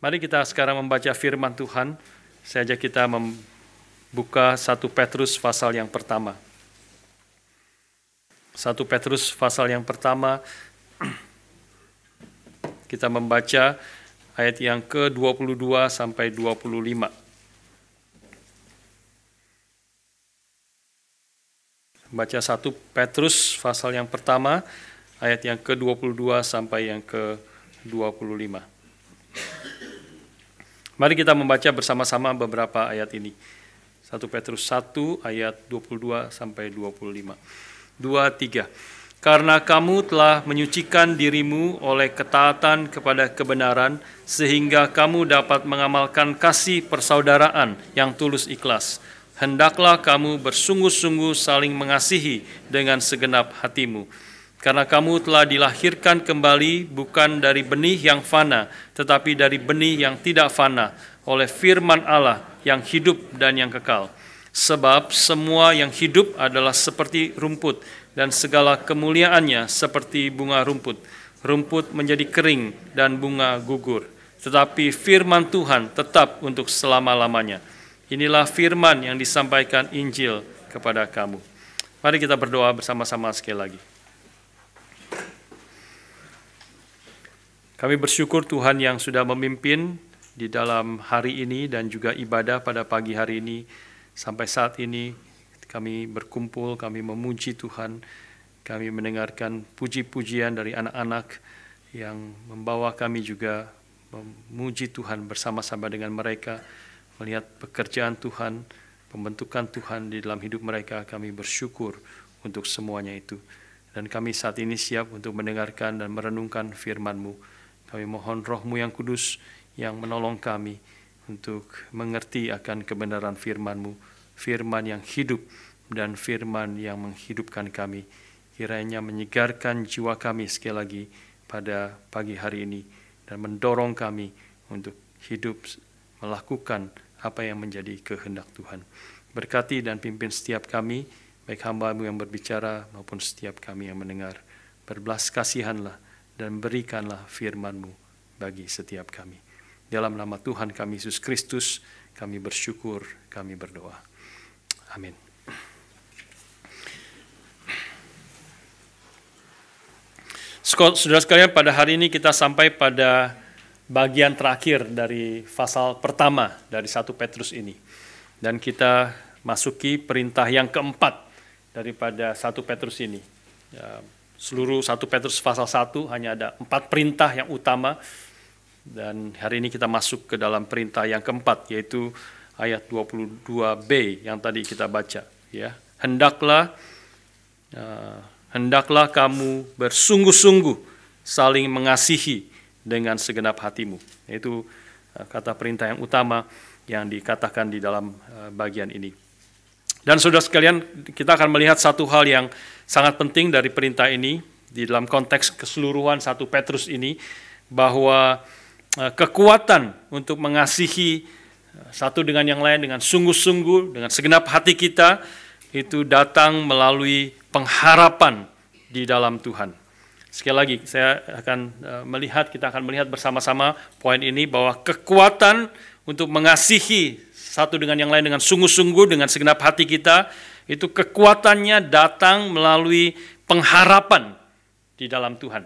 Mari kita sekarang membaca firman Tuhan. Saya ajak kita membuka 1 Petrus pasal yang pertama. 1 Petrus pasal yang pertama, kita membaca ayat yang ke-22 sampai 25. Baca 1 Petrus pasal yang pertama, ayat yang ke-22 sampai yang ke-25. Mari kita membaca bersama-sama beberapa ayat ini. 1 Petrus 1 ayat 22 sampai 25. 2, 3. Karena kamu telah menyucikan dirimu oleh ketaatan kepada kebenaran, sehingga kamu dapat mengamalkan kasih persaudaraan yang tulus ikhlas. Hendaklah kamu bersungguh-sungguh saling mengasihi dengan segenap hatimu. Karena kamu telah dilahirkan kembali bukan dari benih yang fana, tetapi dari benih yang tidak fana, oleh firman Allah yang hidup dan yang kekal. Sebab semua yang hidup adalah seperti rumput, dan segala kemuliaannya seperti bunga rumput. Rumput menjadi kering dan bunga gugur, tetapi firman Tuhan tetap untuk selama-lamanya. Inilah firman yang disampaikan Injil kepada kamu. Mari kita berdoa bersama-sama sekali lagi. Kami bersyukur Tuhan yang sudah memimpin di dalam hari ini dan juga ibadah pada pagi hari ini. Sampai saat ini kami berkumpul, kami memuji Tuhan, kami mendengarkan puji-pujian dari anak-anak yang membawa kami juga memuji Tuhan bersama-sama dengan mereka, melihat pekerjaan Tuhan, pembentukan Tuhan di dalam hidup mereka. Kami bersyukur untuk semuanya itu. Dan kami saat ini siap untuk mendengarkan dan merenungkan firman-Mu. Kami mohon Roh-Mu yang kudus yang menolong kami untuk mengerti akan kebenaran firman-Mu, firman yang hidup dan firman yang menghidupkan kami. Kiranya menyegarkan jiwa kami sekali lagi pada pagi hari ini dan mendorong kami untuk hidup melakukan apa yang menjadi kehendak Tuhan. Berkati dan pimpin setiap kami, baik hamba-Mu yang berbicara maupun setiap kami yang mendengar. Berbelas kasihanlah dan berikanlah firman-Mu bagi setiap kami. Dalam nama Tuhan kami Yesus Kristus, kami bersyukur, kami berdoa. Amin. Saudara sekalian, pada hari ini kita sampai pada bagian terakhir dari pasal pertama dari 1 Petrus ini. Dan kita masuki perintah yang keempat daripada 1 Petrus ini. Seluruh 1 Petrus pasal 1 hanya ada 4 perintah yang utama. Dan hari ini kita masuk ke dalam perintah yang keempat, yaitu ayat 22b yang tadi kita baca. Ya, hendaklah kamu bersungguh-sungguh saling mengasihi dengan segenap hatimu. Itu kata perintah yang utama yang dikatakan di dalam bagian ini. Dan saudara sekalian, kita akan melihat satu hal yang sangat penting dari perintah ini di dalam konteks keseluruhan 1 Petrus ini, bahwa kekuatan untuk mengasihi satu dengan yang lain dengan sungguh-sungguh, dengan segenap hati kita, itu datang melalui pengharapan di dalam Tuhan. Sekali lagi, kita akan melihat bersama-sama poin ini, bahwa kekuatan untuk mengasihi satu dengan yang lain dengan sungguh-sungguh, dengan segenap hati kita, itu kekuatannya datang melalui pengharapan di dalam Tuhan.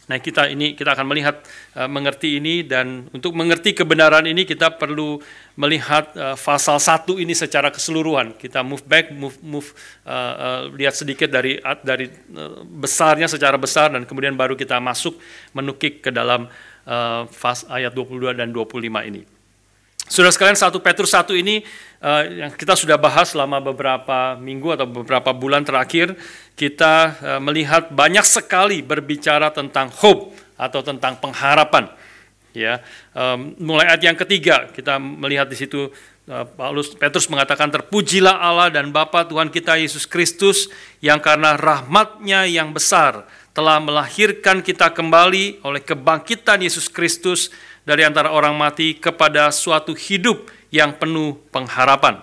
Nah, kita akan melihat, mengerti ini, dan untuk mengerti kebenaran ini kita perlu melihat pasal 1 ini secara keseluruhan. Kita lihat sedikit dari besarnya secara besar, dan kemudian baru kita masuk menukik ke dalam ayat 22 dan 25 ini. Saudara sekalian, 1 Petrus 1 ini yang kita sudah bahas selama beberapa minggu atau beberapa bulan terakhir. Kita melihat banyak sekali berbicara tentang hope atau tentang pengharapan. Ya, mulai ayat yang ketiga kita melihat di situ Petrus mengatakan, terpujilah Allah dan Bapa Tuhan kita Yesus Kristus, yang karena rahmat-Nya yang besar telah melahirkan kita kembali oleh kebangkitan Yesus Kristus dari antara orang mati kepada suatu hidup yang penuh pengharapan.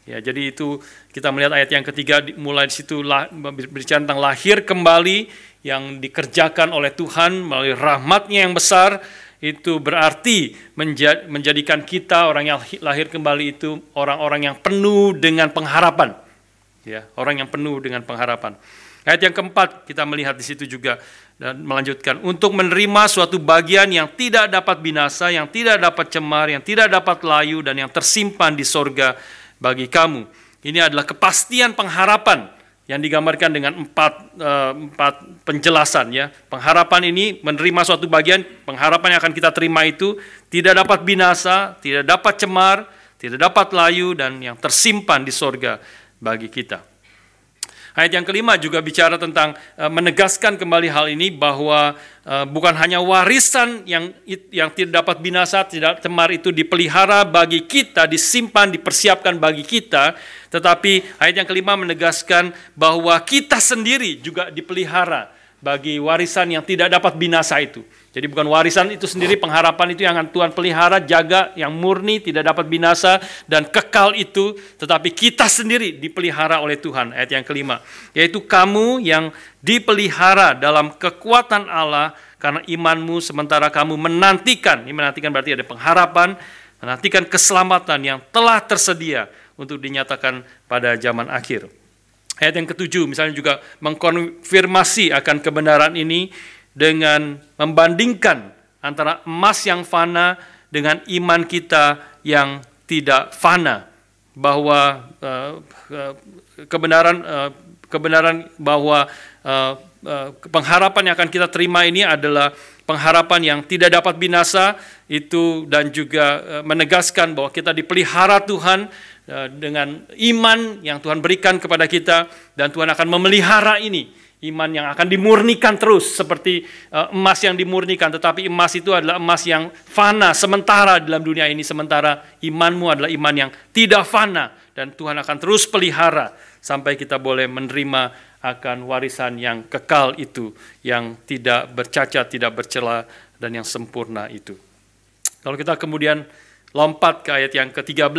Ya, jadi itu kita melihat ayat yang ketiga, mulai di situ berbicara tentang lahir kembali yang dikerjakan oleh Tuhan melalui rahmat-Nya yang besar, itu berarti menjadikan kita orang yang lahir kembali itu orang-orang yang penuh dengan pengharapan. Ya, orang yang penuh dengan pengharapan. Ayat yang keempat kita melihat di situ juga dan melanjutkan untuk menerima suatu bagian yang tidak dapat binasa, yang tidak dapat cemar, yang tidak dapat layu dan yang tersimpan di sorga bagi kamu. Ini adalah kepastian pengharapan yang digambarkan dengan empat penjelasan ya. Pengharapan ini menerima suatu bagian, pengharapan yang akan kita terima itu tidak dapat binasa, tidak dapat cemar, tidak dapat layu dan yang tersimpan di sorga bagi kita. Ayat yang kelima juga bicara tentang menegaskan kembali hal ini bahwa bukan hanya warisan yang tidak dapat binasa, tidak cemar itu dipelihara bagi kita, disimpan, dipersiapkan bagi kita, tetapi ayat yang kelima menegaskan bahwa kita sendiri juga dipelihara bagi warisan yang tidak dapat binasa itu. Jadi bukan warisan itu sendiri, pengharapan itu yang akan Tuhan pelihara, jaga, yang murni, tidak dapat binasa, dan kekal itu, tetapi kita sendiri dipelihara oleh Tuhan. Ayat yang kelima, yaitu kamu yang dipelihara dalam kekuatan Allah, karena imanmu sementara kamu menantikan, ini menantikan berarti ada pengharapan, menantikan keselamatan yang telah tersedia untuk dinyatakan pada zaman akhir. Ayat yang ketujuh misalnya juga mengkonfirmasi akan kebenaran ini dengan membandingkan antara emas yang fana dengan iman kita yang tidak fana, bahwa kebenaran bahwa pengharapan yang akan kita terima ini adalah pengharapan yang tidak dapat binasa itu, dan juga menegaskan bahwa kita dipelihara Tuhan dengan iman yang Tuhan berikan kepada kita, dan Tuhan akan memelihara ini, iman yang akan dimurnikan terus seperti emas yang dimurnikan, tetapi emas itu adalah emas yang fana sementara dalam dunia ini, sementara imanmu adalah iman yang tidak fana, dan Tuhan akan terus pelihara sampai kita boleh menerima akan warisan yang kekal itu, yang tidak bercacat, tidak bercela, dan yang sempurna itu. Kalau kita kemudian lompat ke ayat yang ke-13,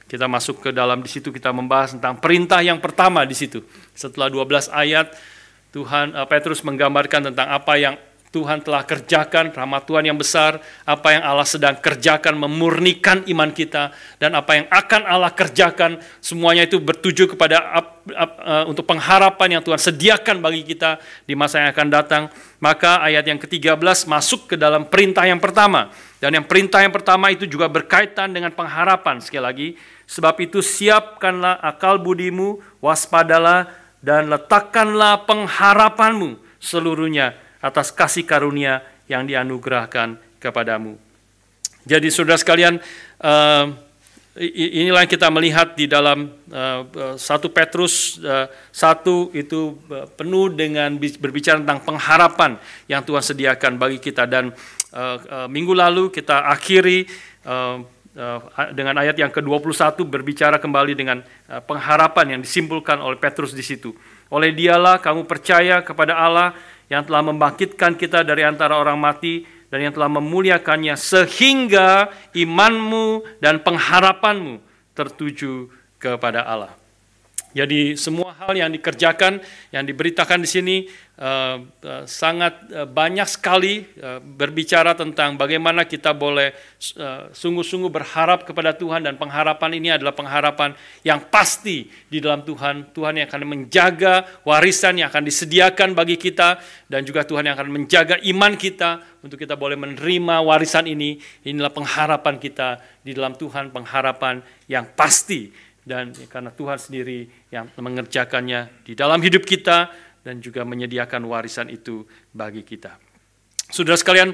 kita masuk ke dalam, di situ kita membahas tentang perintah yang pertama di situ. Setelah 12 ayat, Petrus menggambarkan tentang apa yang Tuhan telah kerjakan, rahmat Tuhan yang besar, apa yang Allah sedang kerjakan memurnikan iman kita, dan apa yang akan Allah kerjakan, semuanya itu bertuju kepada untuk pengharapan yang Tuhan sediakan bagi kita di masa yang akan datang. Maka ayat yang ke-13 masuk ke dalam perintah yang pertama, dan yang perintah yang pertama itu juga berkaitan dengan pengharapan. Sekali lagi, sebab itu siapkanlah akal budimu, waspadalah, dan letakkanlah pengharapanmu seluruhnya atas kasih karunia yang dianugerahkan kepadamu. Jadi saudara sekalian, inilah yang kita melihat di dalam 1 Petrus 1 itu penuh dengan berbicara tentang pengharapan yang Tuhan sediakan bagi kita. Dan minggu lalu kita akhiri dengan ayat yang ke-21 berbicara kembali dengan pengharapan yang disimpulkan oleh Petrus di situ. Oleh Dialah kamu percaya kepada Allah yang telah membangkitkan kita dari antara orang mati dan yang telah memuliakannya, sehingga imanmu dan pengharapanmu tertuju kepada Allah. Jadi semua hal yang dikerjakan, yang diberitakan di sini sangat banyak sekali berbicara tentang bagaimana kita boleh sungguh-sungguh berharap kepada Tuhan, dan pengharapan ini adalah pengharapan yang pasti di dalam Tuhan. Tuhan yang akan menjaga warisan yang akan disediakan bagi kita, dan juga Tuhan yang akan menjaga iman kita untuk kita boleh menerima warisan ini. Inilah pengharapan kita di dalam Tuhan, pengharapan yang pasti, dan karena Tuhan sendiri yang mengerjakannya di dalam hidup kita dan juga menyediakan warisan itu bagi kita. Saudara sekalian,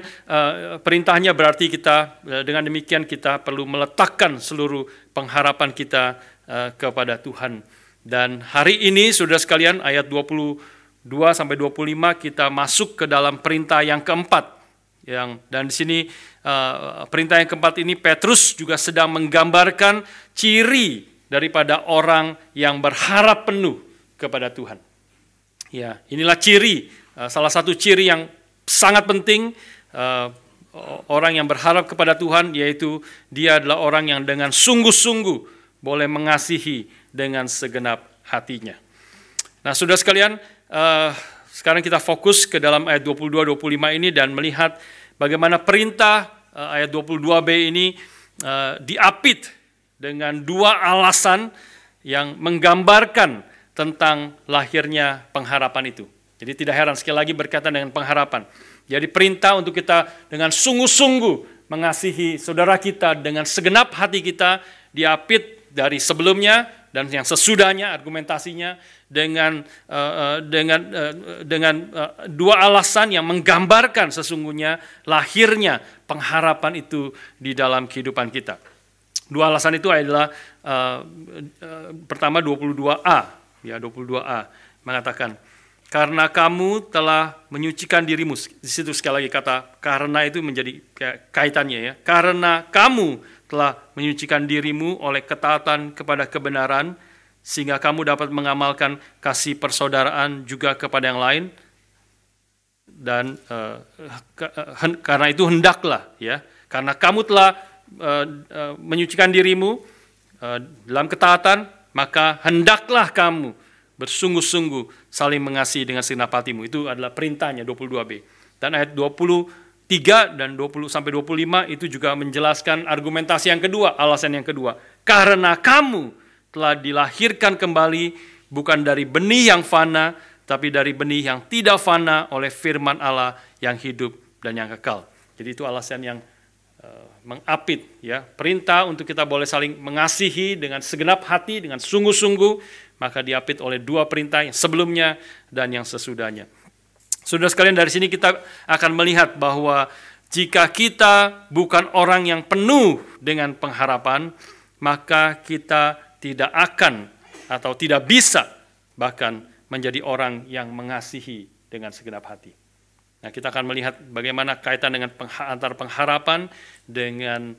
perintahnya berarti kita dengan demikian kita perlu meletakkan seluruh pengharapan kita kepada Tuhan. Dan hari ini saudara sekalian, ayat 22 sampai 25 kita masuk ke dalam perintah yang keempat. Dan di sini perintah yang keempat ini Petrus juga sedang menggambarkan ciri daripada orang yang berharap penuh kepada Tuhan. Ya, inilah ciri, salah satu ciri yang sangat penting orang yang berharap kepada Tuhan, yaitu dia adalah orang yang dengan sungguh-sungguh boleh mengasihi dengan segenap hatinya. Nah, saudara sekalian, sekarang kita fokus ke dalam ayat 22-25 ini dan melihat bagaimana perintah ayat 22b ini diapit dengan dua alasan yang menggambarkan tentang lahirnya pengharapan itu. Jadi tidak heran sekali lagi berkaitan dengan pengharapan. Jadi perintah untuk kita dengan sungguh-sungguh mengasihi saudara kita dengan segenap hati kita diapit dari sebelumnya dan yang sesudahnya argumentasinya dengan dua alasan yang menggambarkan sesungguhnya lahirnya pengharapan itu di dalam kehidupan kita. Dua alasan itu adalah pertama 22a, ya 22a mengatakan karena kamu telah menyucikan dirimu. Di situ sekali lagi kata karena itu menjadi kaitannya ya. Karena kamu telah menyucikan dirimu oleh ketaatan kepada kebenaran sehingga kamu dapat mengamalkan kasih persaudaraan juga kepada yang lain. Dan karena itu hendaklah ya. Karena kamu telah menyucikan dirimu dalam ketaatan, maka hendaklah kamu bersungguh-sungguh saling mengasihi dengan segenap hatimu. Itu adalah perintahnya 22b. Dan ayat 23 dan 20 sampai 25 itu juga menjelaskan argumentasi yang kedua, alasan yang kedua. Karena kamu telah dilahirkan kembali bukan dari benih yang fana, tapi dari benih yang tidak fana oleh firman Allah yang hidup dan yang kekal. Jadi itu alasan yang mengapit ya, perintah untuk kita boleh saling mengasihi dengan segenap hati, dengan sungguh-sungguh, maka diapit oleh dua perintah yang sebelumnya dan yang sesudahnya. Saudara sekalian, dari sini kita akan melihat bahwa jika kita bukan orang yang penuh dengan pengharapan, maka kita tidak akan atau tidak bisa bahkan menjadi orang yang mengasihi dengan segenap hati. Nah, kita akan melihat bagaimana kaitan dengan antara pengharapan dengan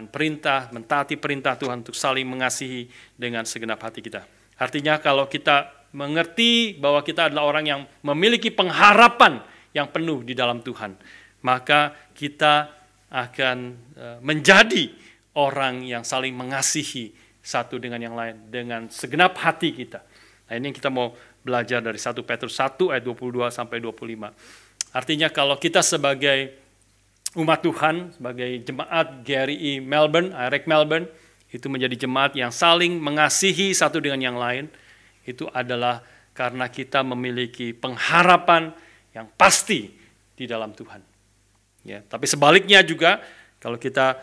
perintah, mentaati perintah Tuhan untuk saling mengasihi dengan segenap hati kita. Artinya kalau kita mengerti bahwa kita adalah orang yang memiliki pengharapan yang penuh di dalam Tuhan, maka kita akan menjadi orang yang saling mengasihi satu dengan yang lain dengan segenap hati kita. Nah, ini yang kita mau belajar dari 1 Petrus 1 ayat 22 sampai 25. Artinya kalau kita sebagai umat Tuhan, sebagai jemaat GRI Melbourne, AREC Melbourne, itu menjadi jemaat yang saling mengasihi satu dengan yang lain, itu adalah karena kita memiliki pengharapan yang pasti di dalam Tuhan. Ya, tapi sebaliknya juga, kalau kita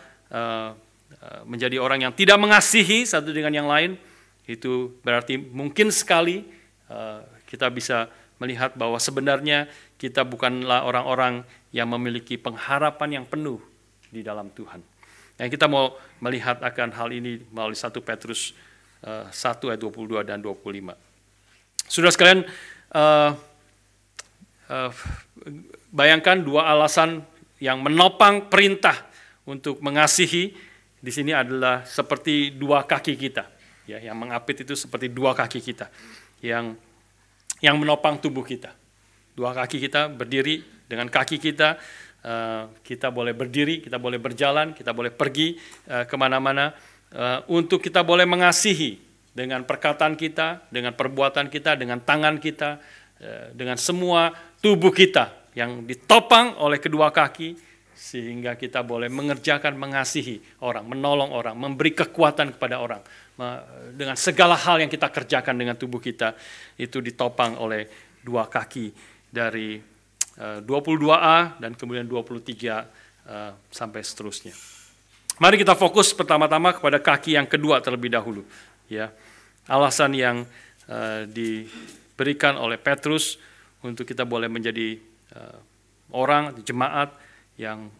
menjadi orang yang tidak mengasihi satu dengan yang lain, itu berarti mungkin sekali kita bisa melihat bahwa sebenarnya kita bukanlah orang-orang yang memiliki pengharapan yang penuh di dalam Tuhan. Yang kita mau melihat akan hal ini melalui 1 Petrus 1 ayat 22 dan 25. Saudara sekalian, bayangkan dua alasan yang menopang perintah untuk mengasihi di sini adalah seperti dua kaki kita. Ya, yang mengapit itu seperti dua kaki kita yang menopang tubuh kita. Dua kaki kita berdiri, dengan kaki kita kita boleh berdiri, kita boleh berjalan, kita boleh pergi kemana-mana, untuk kita boleh mengasihi dengan perkataan kita, dengan perbuatan kita, dengan tangan kita, dengan semua tubuh kita yang ditopang oleh kedua kaki, sehingga kita boleh mengerjakan, mengasihi orang, menolong orang, memberi kekuatan kepada orang. Dengan segala hal yang kita kerjakan dengan tubuh kita, itu ditopang oleh dua kaki dari 22a dan kemudian 23 sampai seterusnya. Mari kita fokus pertama-tama kepada kaki yang kedua terlebih dahulu. Ya, alasan yang diberikan oleh Petrus untuk kita boleh menjadi orang, jemaat yang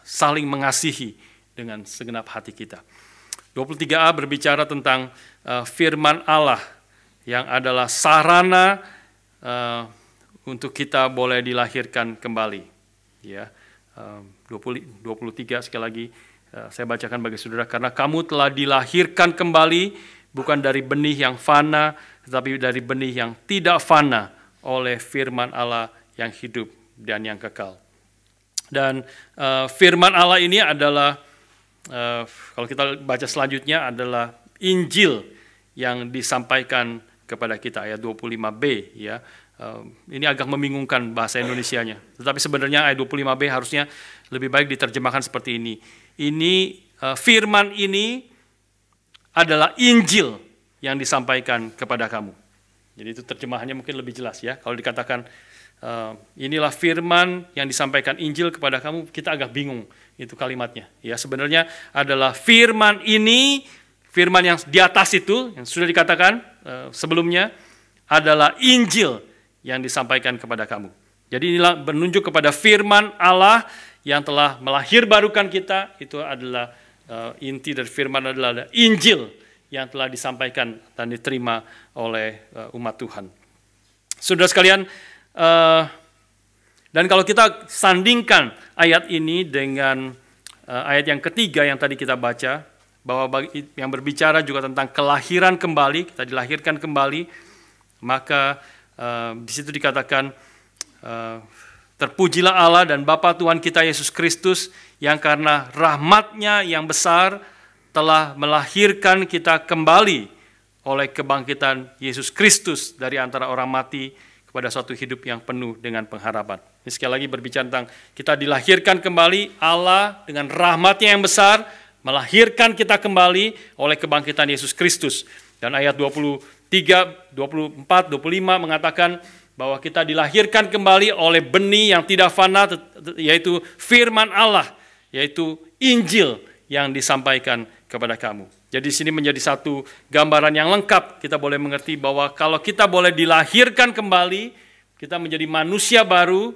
saling mengasihi dengan segenap hati kita. 23a berbicara tentang firman Allah yang adalah sarana untuk kita boleh dilahirkan kembali. Ya, 23 sekali lagi saya bacakan bagi saudara. Karena kamu telah dilahirkan kembali bukan dari benih yang fana, tetapi dari benih yang tidak fana oleh firman Allah yang hidup dan yang kekal. Dan firman Allah ini adalah, kalau kita baca selanjutnya, adalah Injil yang disampaikan kepada kita, ayat 25b, ya. Ini agak membingungkan bahasa Indonesianya. Tetapi sebenarnya ayat 25b harusnya lebih baik diterjemahkan seperti ini. Firman ini adalah Injil yang disampaikan kepada kamu. Jadi itu terjemahannya mungkin lebih jelas ya. Kalau dikatakan inilah firman yang disampaikan Injil kepada kamu, kita agak bingung itu kalimatnya. Ya, sebenarnya adalah firman ini, firman yang di atas itu yang sudah dikatakan sebelumnya adalah Injil yang disampaikan kepada kamu. Jadi inilah menunjuk kepada firman Allah yang telah melahirbarukan kita. Itu adalah inti dari firman adalah Injil yang telah disampaikan dan diterima oleh umat Tuhan. Saudara sekalian, dan kalau kita sandingkan ayat ini dengan ayat yang ketiga yang tadi kita baca, bahwa yang berbicara juga tentang kelahiran kembali, kita dilahirkan kembali, maka di situ dikatakan, terpujilah Allah dan Bapa Tuhan kita Yesus Kristus yang karena rahmat-Nya yang besar telah melahirkan kita kembali oleh kebangkitan Yesus Kristus dari antara orang mati kepada suatu hidup yang penuh dengan pengharapan. Ini sekali lagi berbicara tentang kita dilahirkan kembali, Allah dengan rahmat-Nya yang besar melahirkan kita kembali oleh kebangkitan Yesus Kristus. Dan ayat 23, 24, 25 mengatakan bahwa kita dilahirkan kembali oleh benih yang tidak fana, yaitu firman Allah, yaitu Injil yang disampaikan kepada kamu. Jadi di sini menjadi satu gambaran yang lengkap. Kita boleh mengerti bahwa kalau kita boleh dilahirkan kembali, kita menjadi manusia baru,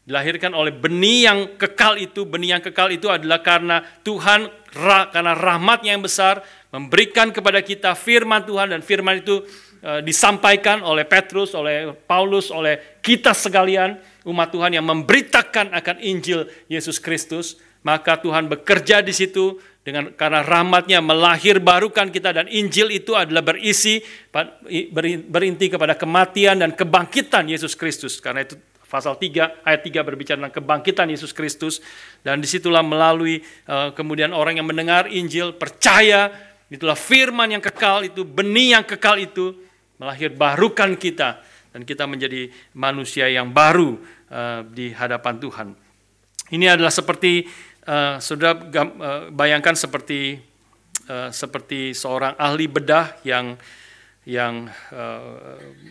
dilahirkan oleh benih yang kekal itu. Benih yang kekal itu adalah karena Tuhan, karena rahmat-Nya yang besar, memberikan kepada kita firman Tuhan, dan firman itu disampaikan oleh Petrus, oleh Paulus, oleh kita sekalian, umat Tuhan yang memberitakan akan Injil Yesus Kristus. Maka Tuhan bekerja di situ karena rahmat-Nya melahirbarukan kita, dan Injil itu adalah berinti kepada kematian dan kebangkitan Yesus Kristus. Karena itu pasal 3 ayat 3 berbicara tentang kebangkitan Yesus Kristus, dan disitulah melalui kemudian orang yang mendengar Injil percaya, itulah firman yang kekal itu, benih yang kekal itu melahirbarukan kita, dan kita menjadi manusia yang baru di hadapan Tuhan. Ini adalah seperti saudara bayangkan seperti seorang ahli bedah yang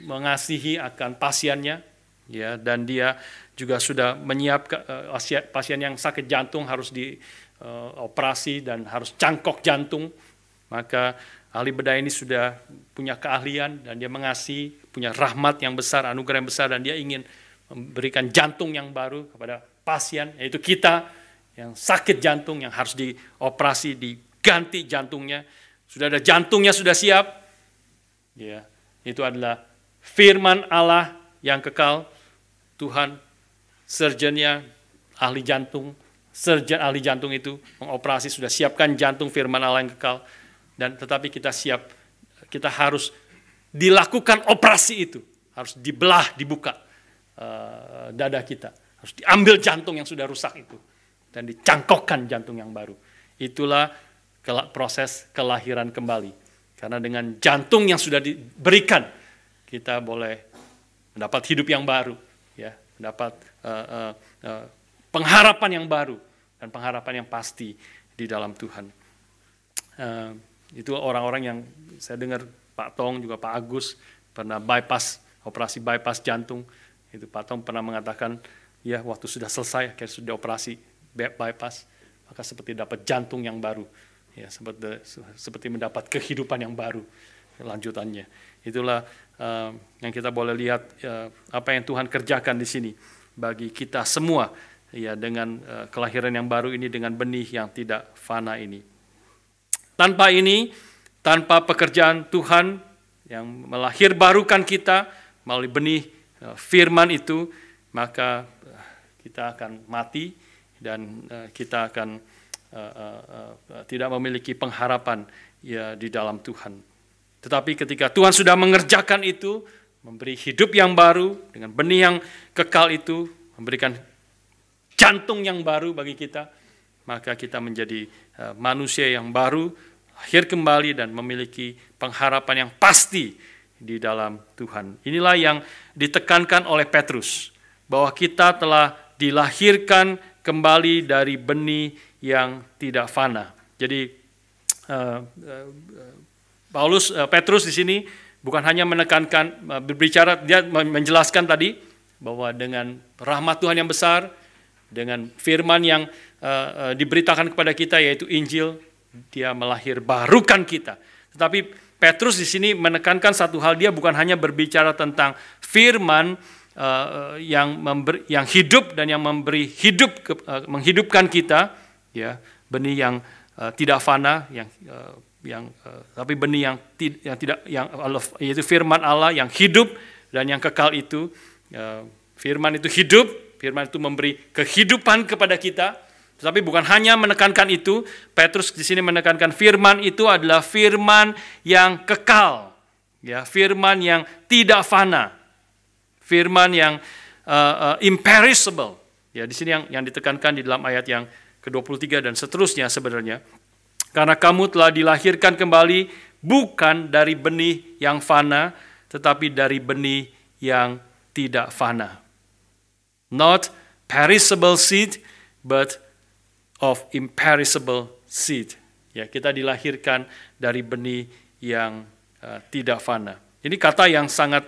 mengasihi akan pasiennya, ya, dan dia juga sudah menyiapkan pasien yang sakit jantung harus dioperasi dan harus cangkok jantung. Maka ahli bedah ini sudah punya keahlian dan dia mengasihi, punya rahmat yang besar, anugerah yang besar, dan dia ingin memberikan jantung yang baru kepada pasien, yaitu kita yang sakit jantung, yang harus dioperasi, diganti jantungnya. Sudah ada jantungnya, sudah siap. Ya, itu adalah firman Allah yang kekal. Tuhan, surgeonnya, ahli jantung, surgeon ahli jantung itu mengoperasi, sudah siapkan jantung firman Allah yang kekal. Dan tetapi kita siap, kita harus dilakukan operasi itu, harus dibuka dada kita, harus diambil jantung yang sudah rusak itu, dan dicangkokkan jantung yang baru. Itulah proses kelahiran kembali. Karena dengan jantung yang sudah diberikan, kita boleh mendapat hidup yang baru, ya, mendapat pengharapan yang baru dan pengharapan yang pasti di dalam Tuhan. Itu orang-orang yang saya dengar, Pak Tong juga Pak Agus pernah operasi bypass jantung. Itu Pak Tong pernah mengatakan, ya, waktu sudah selesai, kayak sudah operasi bypass, maka seperti dapat jantung yang baru, ya, seperti mendapat kehidupan yang baru lanjutannya. Itulah yang kita boleh lihat apa yang Tuhan kerjakan di sini bagi kita semua, ya, dengan kelahiran yang baru ini, dengan benih yang tidak fana ini. Tanpa ini, tanpa pekerjaan Tuhan yang melahirbarukan kita melalui benih firman itu, maka kita akan mati dan kita akan tidak memiliki pengharapan, ya, di dalam Tuhan. Tetapi ketika Tuhan sudah mengerjakan itu, memberi hidup yang baru dengan benih yang kekal itu, memberikan jantung yang baru bagi kita, maka kita menjadi manusia yang baru, lahir kembali dan memiliki pengharapan yang pasti di dalam Tuhan. Inilah yang ditekankan oleh Petrus, bahwa kita telah dilahirkan kembali dari benih yang tidak fana. Jadi Petrus di sini bukan hanya menekankan, berbicara, dia menjelaskan tadi bahwa dengan rahmat Tuhan yang besar, dengan firman yang diberitakan kepada kita yaitu Injil, dia melahirbarukan kita. Tetapi Petrus di sini menekankan satu hal, dia bukan hanya berbicara tentang firman yang hidup dan yang memberi hidup, menghidupkan kita, ya, benih yang tidak fana, tapi benih yaitu firman Allah yang hidup dan yang kekal itu. Firman itu hidup, firman itu memberi kehidupan kepada kita. Tetapi bukan hanya menekankan itu, Petrus di sini menekankan firman itu adalah firman yang kekal, ya, firman yang tidak fana, firman yang imperishable. Ya, di sini yang ditekankan di dalam ayat yang ke-23 dan seterusnya sebenarnya. Karena kamu telah dilahirkan kembali bukan dari benih yang fana, tetapi dari benih yang tidak fana. Not perishable seed, but of imperishable seed. Ya, kita dilahirkan dari benih yang tidak fana. Ini kata yang sangat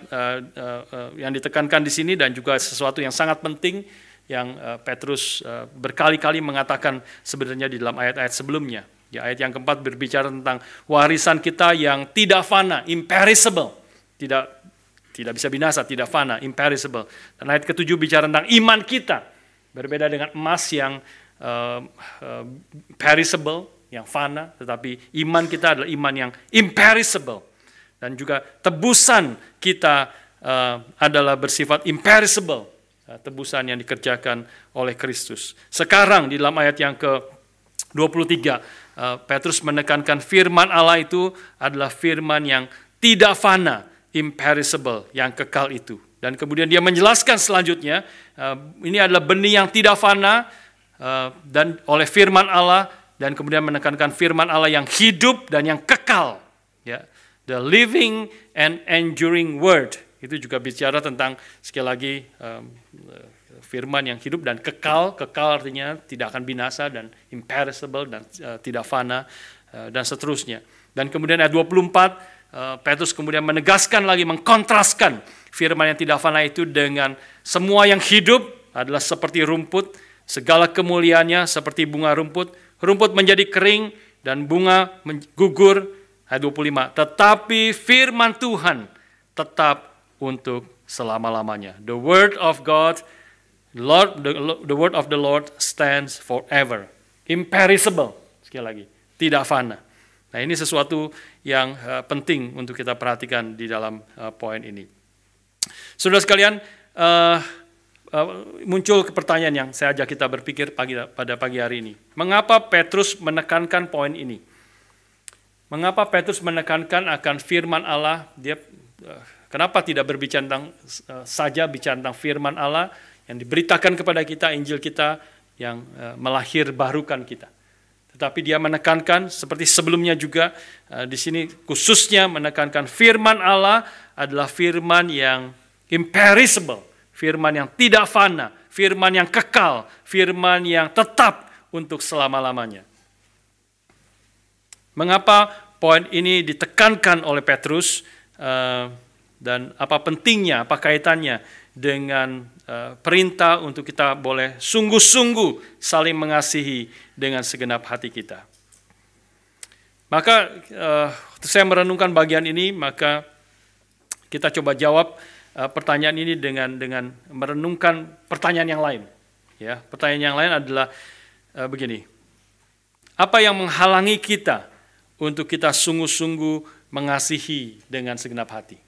yang ditekankan di sini dan juga sesuatu yang sangat penting yang Petrus berkali-kali mengatakan sebenarnya di dalam ayat-ayat sebelumnya. Ya, ayat yang keempat berbicara tentang warisan kita yang tidak fana, imperishable, tidak bisa binasa, tidak fana, imperishable. Dan ayat ketujuh bicara tentang iman kita, berbeda dengan emas yang perishable, yang fana, tetapi iman kita adalah iman yang imperishable. Dan juga tebusan kita adalah bersifat imperishable, tebusan yang dikerjakan oleh Kristus. Sekarang di dalam ayat yang ke-23, Petrus menekankan firman Allah itu adalah firman yang tidak fana, imperishable, yang kekal itu. Dan kemudian dia menjelaskan selanjutnya, ini adalah benih yang tidak fana, dan oleh firman Allah, dan kemudian menekankan firman Allah yang hidup dan yang kekal, ya, the living and enduring word. Itu juga bicara tentang sekali lagi firman yang hidup dan kekal artinya tidak akan binasa dan imperishable dan tidak fana dan seterusnya. Dan kemudian ayat 24 Petrus kemudian menegaskan lagi, mengkontraskan firman yang tidak fana itu dengan semua yang hidup adalah seperti rumput. Segala kemuliaannya seperti bunga rumput. Rumput menjadi kering dan bunga gugur. Ayat 25. Tetapi firman Tuhan tetap untuk selama-lamanya. The word of God, the word of the Lord stands forever. Imperishable. Sekali lagi. Tidak fana. Nah, ini sesuatu yang penting untuk kita perhatikan di dalam poin ini. Saudara sekalian, muncul pertanyaan yang saya ajak kita berpikir pada pagi hari ini. Mengapa Petrus menekankan poin ini? Mengapa Petrus menekankan akan firman Allah? Kenapa tidak berbicara tentang firman Allah yang diberitakan kepada kita, Injil kita yang melahirbarukan kita? Tetapi dia menekankan seperti sebelumnya juga di sini khususnya menekankan firman Allah adalah firman yang imperishable. Firman yang tidak fana, firman yang kekal, firman yang tetap untuk selama-lamanya. Mengapa poin ini ditekankan oleh Petrus dan apa pentingnya, apa kaitannya dengan perintah untuk kita boleh sungguh-sungguh saling mengasihi dengan segenap hati kita. Maka saya merenungkan bagian ini, maka kita coba jawab pertanyaan ini dengan merenungkan pertanyaan yang lain. Ya, pertanyaan yang lain adalah begini. Apa yang menghalangi kita untuk kita sungguh-sungguh mengasihi dengan segenap hati?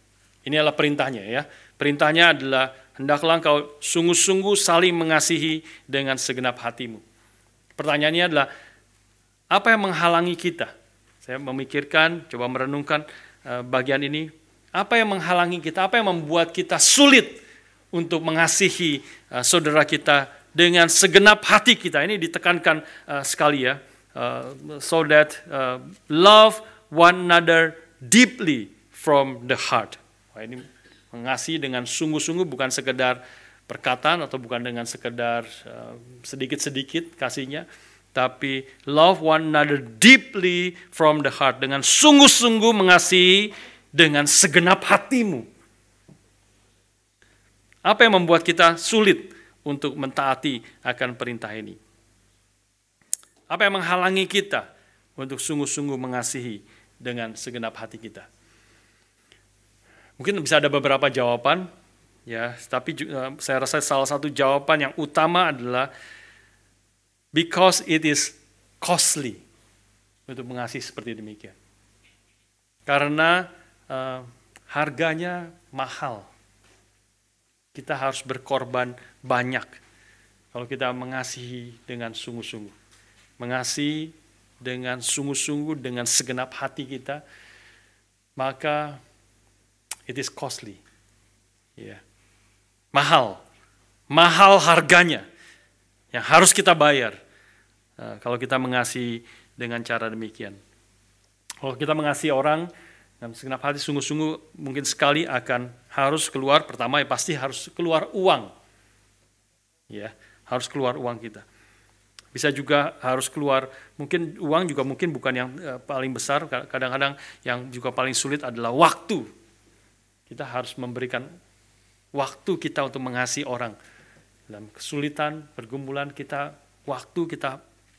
Ini adalah perintahnya, ya. Perintahnya adalah hendaklah engkau sungguh-sungguh saling mengasihi dengan segenap hatimu. Pertanyaannya adalah apa yang menghalangi kita? Saya memikirkan, coba merenungkan bagian ini. Apa yang menghalangi kita? Apa yang membuat kita sulit untuk mengasihi saudara kita dengan segenap hati kita? Ini ditekankan sekali, ya. So that love one another deeply from the heart. Wah, ini mengasihi dengan sungguh-sungguh, bukan sekedar perkataan atau bukan dengan sekedar sedikit-sedikit kasihnya, tapi love one another deeply from the heart, dengan sungguh-sungguh mengasihi dengan segenap hatimu. Apa yang membuat kita sulit untuk mentaati akan perintah ini? Apa yang menghalangi kita untuk sungguh-sungguh mengasihi dengan segenap hati kita? Mungkin bisa ada beberapa jawaban, ya, tapi saya rasa salah satu jawaban yang utama adalah because it is costly untuk mengasihi seperti demikian. Karena harganya mahal. Kita harus berkorban banyak kalau kita mengasihi dengan sungguh-sungguh. Mengasihi dengan sungguh-sungguh, dengan segenap hati kita, maka it is costly. Yeah. Mahal harganya yang harus kita bayar kalau kita mengasihi dengan cara demikian. Kalau kita mengasihi orang dengan segenap hati sungguh-sungguh, mungkin sekali akan harus keluar, pertama ya pasti harus keluar uang. Ya, harus keluar uang kita. Bisa juga harus keluar, mungkin uang juga mungkin bukan yang paling besar, kadang-kadang yang juga paling sulit adalah waktu. Kita harus memberikan waktu kita untuk mengasihi orang. Dalam kesulitan, pergumulan kita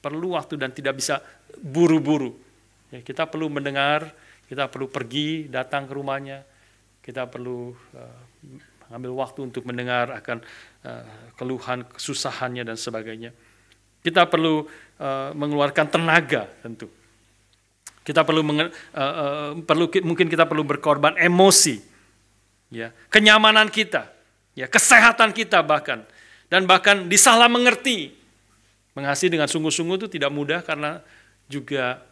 perlu waktu dan tidak bisa buru-buru. Ya, kita perlu mendengar, kita perlu pergi, datang ke rumahnya, kita perlu ambil waktu untuk mendengar akan keluhan, kesusahannya dan sebagainya. Kita perlu mengeluarkan tenaga tentu. Kita mungkin kita perlu berkorban emosi, ya, kenyamanan kita, ya, kesehatan kita bahkan disalah mengerti. Mengasihi dengan sungguh-sungguh itu tidak mudah karena juga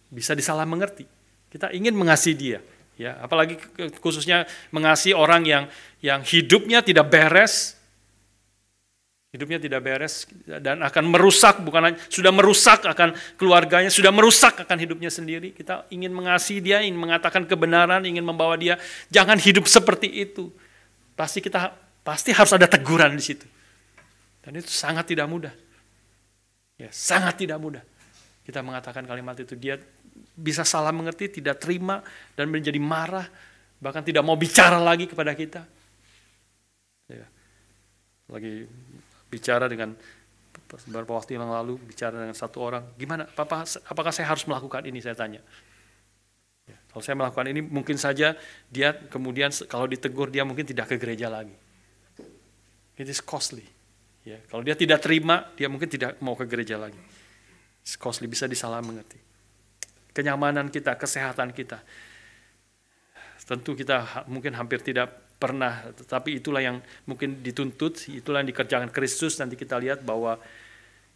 bisa disalah mengerti. Kita ingin mengasihi dia, ya, apalagi khususnya mengasihi orang yang hidupnya tidak beres, dan akan merusak, sudah merusak akan keluarganya, sudah merusak akan hidupnya sendiri. Kita ingin mengasihi dia, ingin mengatakan kebenaran, ingin membawa dia jangan hidup seperti itu. Pasti harus ada teguran di situ, dan itu sangat tidak mudah. Ya, sangat tidak mudah. Kita mengatakan kalimat itu, dia bisa salah mengerti, tidak terima, dan menjadi marah, bahkan tidak mau bicara lagi kepada kita. Ya. Lagi bicara dengan beberapa waktu yang lalu, bicara dengan satu orang, gimana, Papa, apakah saya harus melakukan ini, saya tanya. Ya, kalau saya melakukan ini, mungkin saja dia kemudian kalau ditegur, dia mungkin tidak ke gereja lagi. It is costly. Ya, kalau dia tidak terima, dia mungkin tidak mau ke gereja lagi. It's costly, bisa disalah mengerti. Kenyamanan kita, kesehatan kita. Tentu kita mungkin hampir tidak pernah, tetapi itulah yang mungkin dituntut, itulah yang dikerjakan Kristus. Nanti kita lihat bahwa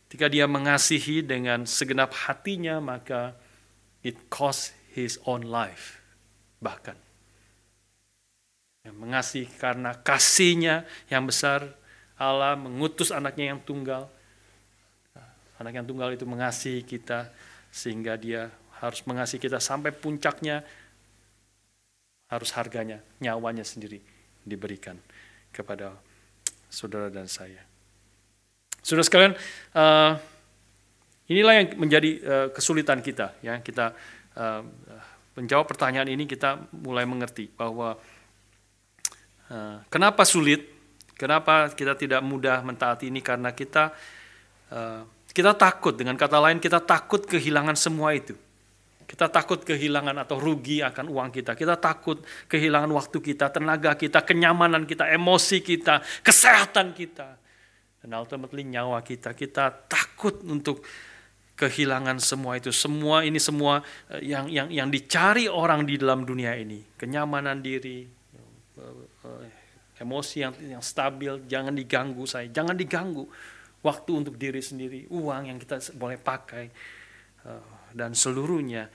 ketika dia mengasihi dengan segenap hatinya, maka it cost his own life. Bahkan. Yang mengasihi karena kasihnya yang besar, Allah mengutus anaknya yang tunggal. Anak yang tunggal itu mengasihi kita, sehingga dia harus mengasihi kita sampai puncaknya, harus harganya, nyawanya sendiri diberikan kepada saudara dan saya. Saudara sekalian, inilah yang menjadi kesulitan kita. Ya, kita menjawab pertanyaan ini, kita mulai mengerti bahwa kenapa sulit, kenapa kita tidak mudah mentaati ini, karena kita takut, dengan kata lain kita takut kehilangan semua itu. Kita takut kehilangan atau rugi akan uang kita. Kita takut kehilangan waktu kita, tenaga kita, kenyamanan kita, emosi kita, kesehatan kita. Dan ultimately nyawa kita. Kita takut untuk kehilangan semua itu. Semua yang dicari orang di dalam dunia ini. Kenyamanan diri, emosi yang stabil, jangan diganggu saya. Jangan diganggu. Waktu untuk diri sendiri, uang yang kita boleh pakai, dan seluruhnya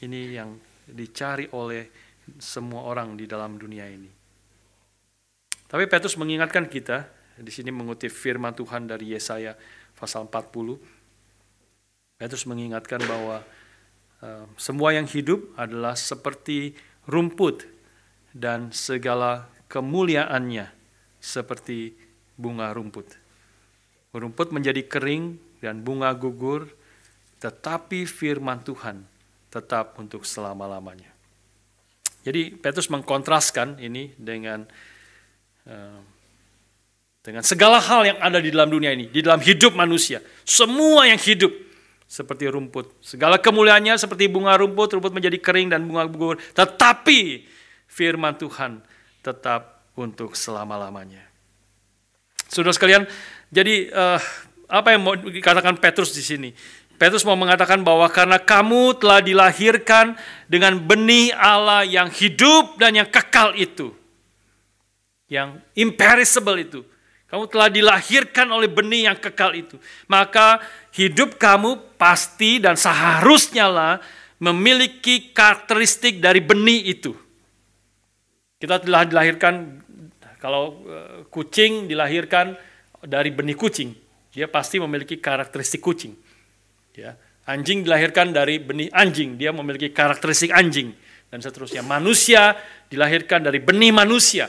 ini yang dicari oleh semua orang di dalam dunia ini. Tapi Petrus mengingatkan kita, di sini mengutip firman Tuhan dari Yesaya pasal 40. Petrus mengingatkan bahwa semua yang hidup adalah seperti rumput dan segala kemuliaannya seperti bunga rumput. Rumput menjadi kering dan bunga gugur, tetapi firman Tuhan tetap untuk selama-lamanya. Jadi Petrus mengkontraskan ini dengan segala hal yang ada di dalam dunia ini, di dalam hidup manusia. Semua yang hidup seperti rumput. Segala kemuliaannya seperti bunga rumput, rumput menjadi kering dan bunga gugur. Tetapi firman Tuhan tetap untuk selama-lamanya. Saudara sekalian, jadi apa yang mau dikatakan Petrus di sini? Petrus mau mengatakan bahwa karena kamu telah dilahirkan dengan benih Allah yang hidup dan yang kekal itu, yang imperishable itu. Kamu telah dilahirkan oleh benih yang kekal itu. Maka hidup kamu pasti dan seharusnya lah memiliki karakteristik dari benih itu. Kita telah dilahirkan, kalau kucing dilahirkan dari benih kucing, dia pasti memiliki karakteristik kucing. Ya, anjing dilahirkan dari benih anjing, dia memiliki karakteristik anjing, dan seterusnya. Manusia dilahirkan dari benih manusia,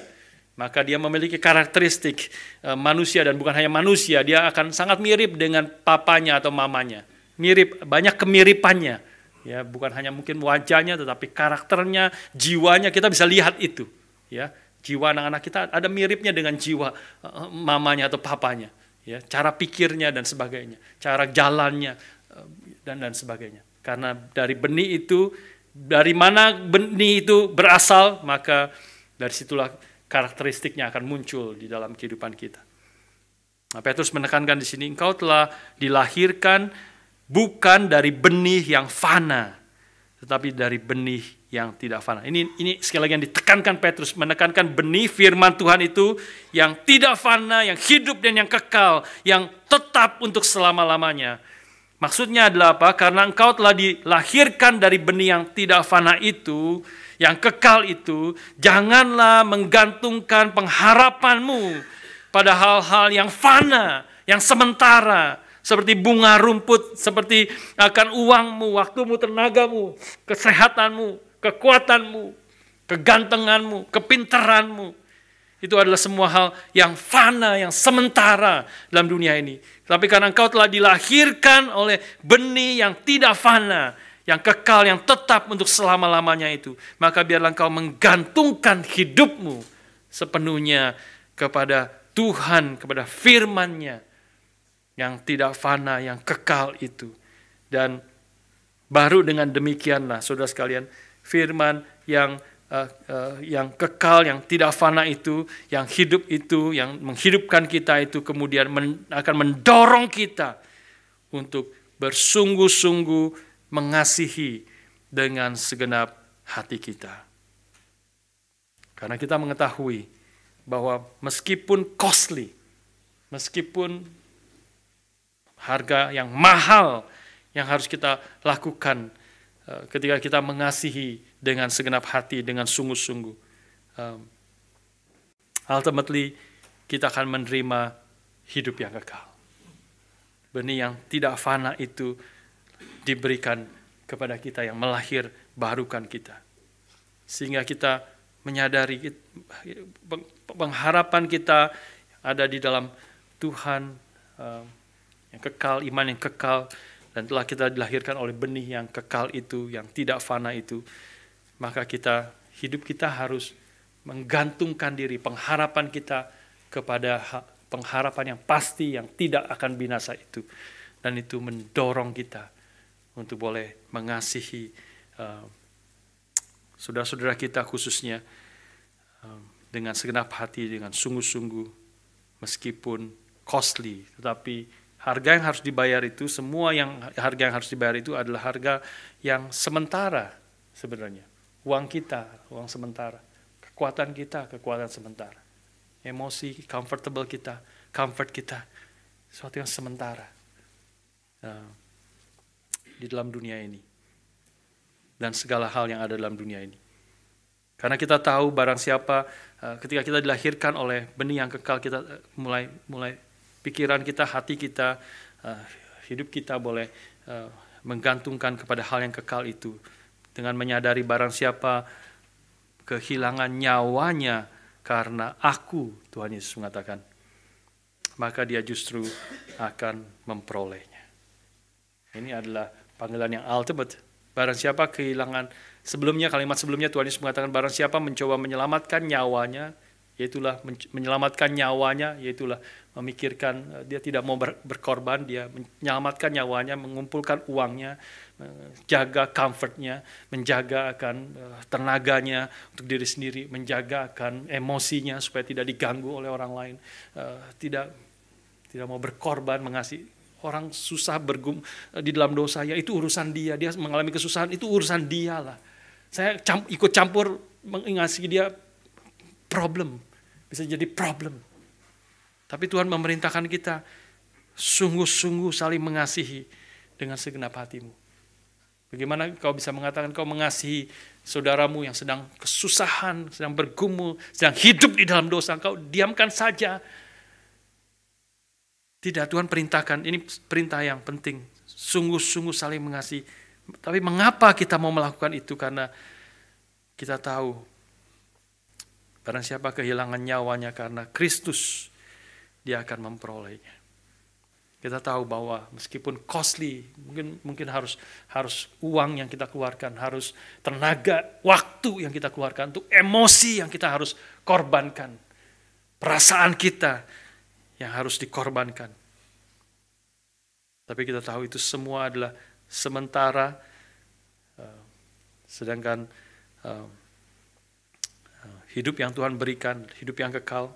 maka dia memiliki karakteristik manusia, dan bukan hanya manusia, dia akan sangat mirip dengan papanya atau mamanya. Mirip, banyak kemiripannya. Ya, bukan hanya mungkin wajahnya, tetapi karakternya, jiwanya, kita bisa lihat itu. Ya, jiwa anak-anak kita ada miripnya dengan jiwa mamanya atau papanya. Ya, cara pikirnya dan sebagainya, cara jalannya dan sebagainya. Karena dari benih itu, dari mana benih itu berasal, maka dari situlah karakteristiknya akan muncul di dalam kehidupan kita. Nah, Petrus menekankan di sini, engkau telah dilahirkan bukan dari benih yang fana, tetapi dari benih yang tidak fana. Ini sekali lagi yang ditekankan Petrus, menekankan benih firman Tuhan itu yang tidak fana, yang hidup dan yang kekal, yang tetap untuk selama-lamanya. Maksudnya adalah apa? Karena engkau telah dilahirkan dari benih yang tidak fana itu, yang kekal itu, janganlah menggantungkan pengharapanmu pada hal-hal yang fana, yang sementara, seperti bunga rumput, seperti akan uangmu, waktumu, tenagamu, kesehatanmu, kekuatanmu, kegantenganmu, kepintaranmu. Itu adalah semua hal yang fana, yang sementara dalam dunia ini. Tapi karena engkau telah dilahirkan oleh benih yang tidak fana, yang kekal, yang tetap untuk selama-lamanya itu, maka biarlah engkau menggantungkan hidupmu sepenuhnya kepada Tuhan, kepada firman-Nya yang tidak fana, yang kekal itu. Dan baru dengan demikianlah, saudara sekalian, firman yang kekal, yang tidak fana itu, yang hidup itu, yang menghidupkan kita itu, kemudian akan mendorong kita untuk bersungguh-sungguh mengasihi dengan segenap hati kita. Karena kita mengetahui bahwa meskipun costly, meskipun harga yang mahal yang harus kita lakukan ketika kita mengasihi dengan segenap hati, dengan sungguh-sungguh, ultimately kita akan menerima hidup yang kekal. Benih yang tidak fana itu diberikan kepada kita, yang melahir barukan kita. Sehingga kita menyadari pengharapan kita ada di dalam Tuhan yang kekal, iman yang kekal, dan telah kita dilahirkan oleh benih yang kekal itu, yang tidak fana itu. Maka hidup kita harus menggantungkan diri, pengharapan kita kepada pengharapan yang pasti, yang tidak akan binasa itu. Dan itu mendorong kita untuk boleh mengasihi saudara-saudara kita khususnya dengan segenap hati, dengan sungguh-sungguh, meskipun costly, tetapi harga yang harus dibayar itu, harga yang harus dibayar itu adalah harga yang sementara sebenarnya. Uang kita, uang sementara. Kekuatan kita, kekuatan sementara. Emosi, comfort kita, sesuatu yang sementara di dalam dunia ini. Dan segala hal yang ada dalam dunia ini. Karena kita tahu barang siapa ketika kita dilahirkan oleh benih yang kekal, kita mulai pikiran kita, hati kita, hidup kita boleh menggantungkan kepada hal yang kekal itu. Dengan menyadari barang siapa kehilangan nyawanya karena aku, Tuhan Yesus mengatakan, maka dia justru akan memperolehnya. Ini adalah panggilan yang ultimate. Barang siapa kehilangan, kalimat sebelumnya Tuhan Yesus mengatakan, barang siapa mencoba menyelamatkan nyawanya, yaitulah menyelamatkan nyawanya, yaitulah memikirkan dia tidak mau berkorban, dia menyelamatkan nyawanya, mengumpulkan uangnya, menjaga comfortnya, menjaga akan tenaganya untuk diri sendiri, menjaga akan emosinya supaya tidak diganggu oleh orang lain, tidak mau berkorban, mengasihi. Orang susah di dalam dosa, ya itu urusan dia mengalami kesusahan, itu urusan dia lah. Saya ikut campur mengasihi dia, problem, bisa jadi problem. Tapi Tuhan memerintahkan kita sungguh-sungguh saling mengasihi dengan segenap hatimu. Bagaimana kau bisa mengatakan kau mengasihi saudaramu yang sedang kesusahan, sedang bergumul, sedang hidup di dalam dosa, kau diamkan saja? Tidak, Tuhan perintahkan, ini perintah yang penting, sungguh-sungguh saling mengasihi. Tapi mengapa kita mau melakukan itu? Karena kita tahu, barang siapa kehilangan nyawanya karena Kristus, dia akan memperolehnya. Kita tahu bahwa meskipun costly, mungkin harus uang yang kita keluarkan, harus tenaga, waktu yang kita keluarkan, untuk emosi yang kita harus korbankan, perasaan kita yang harus dikorbankan. Tapi kita tahu itu semua adalah sementara, sedangkan hidup yang Tuhan berikan, hidup yang kekal,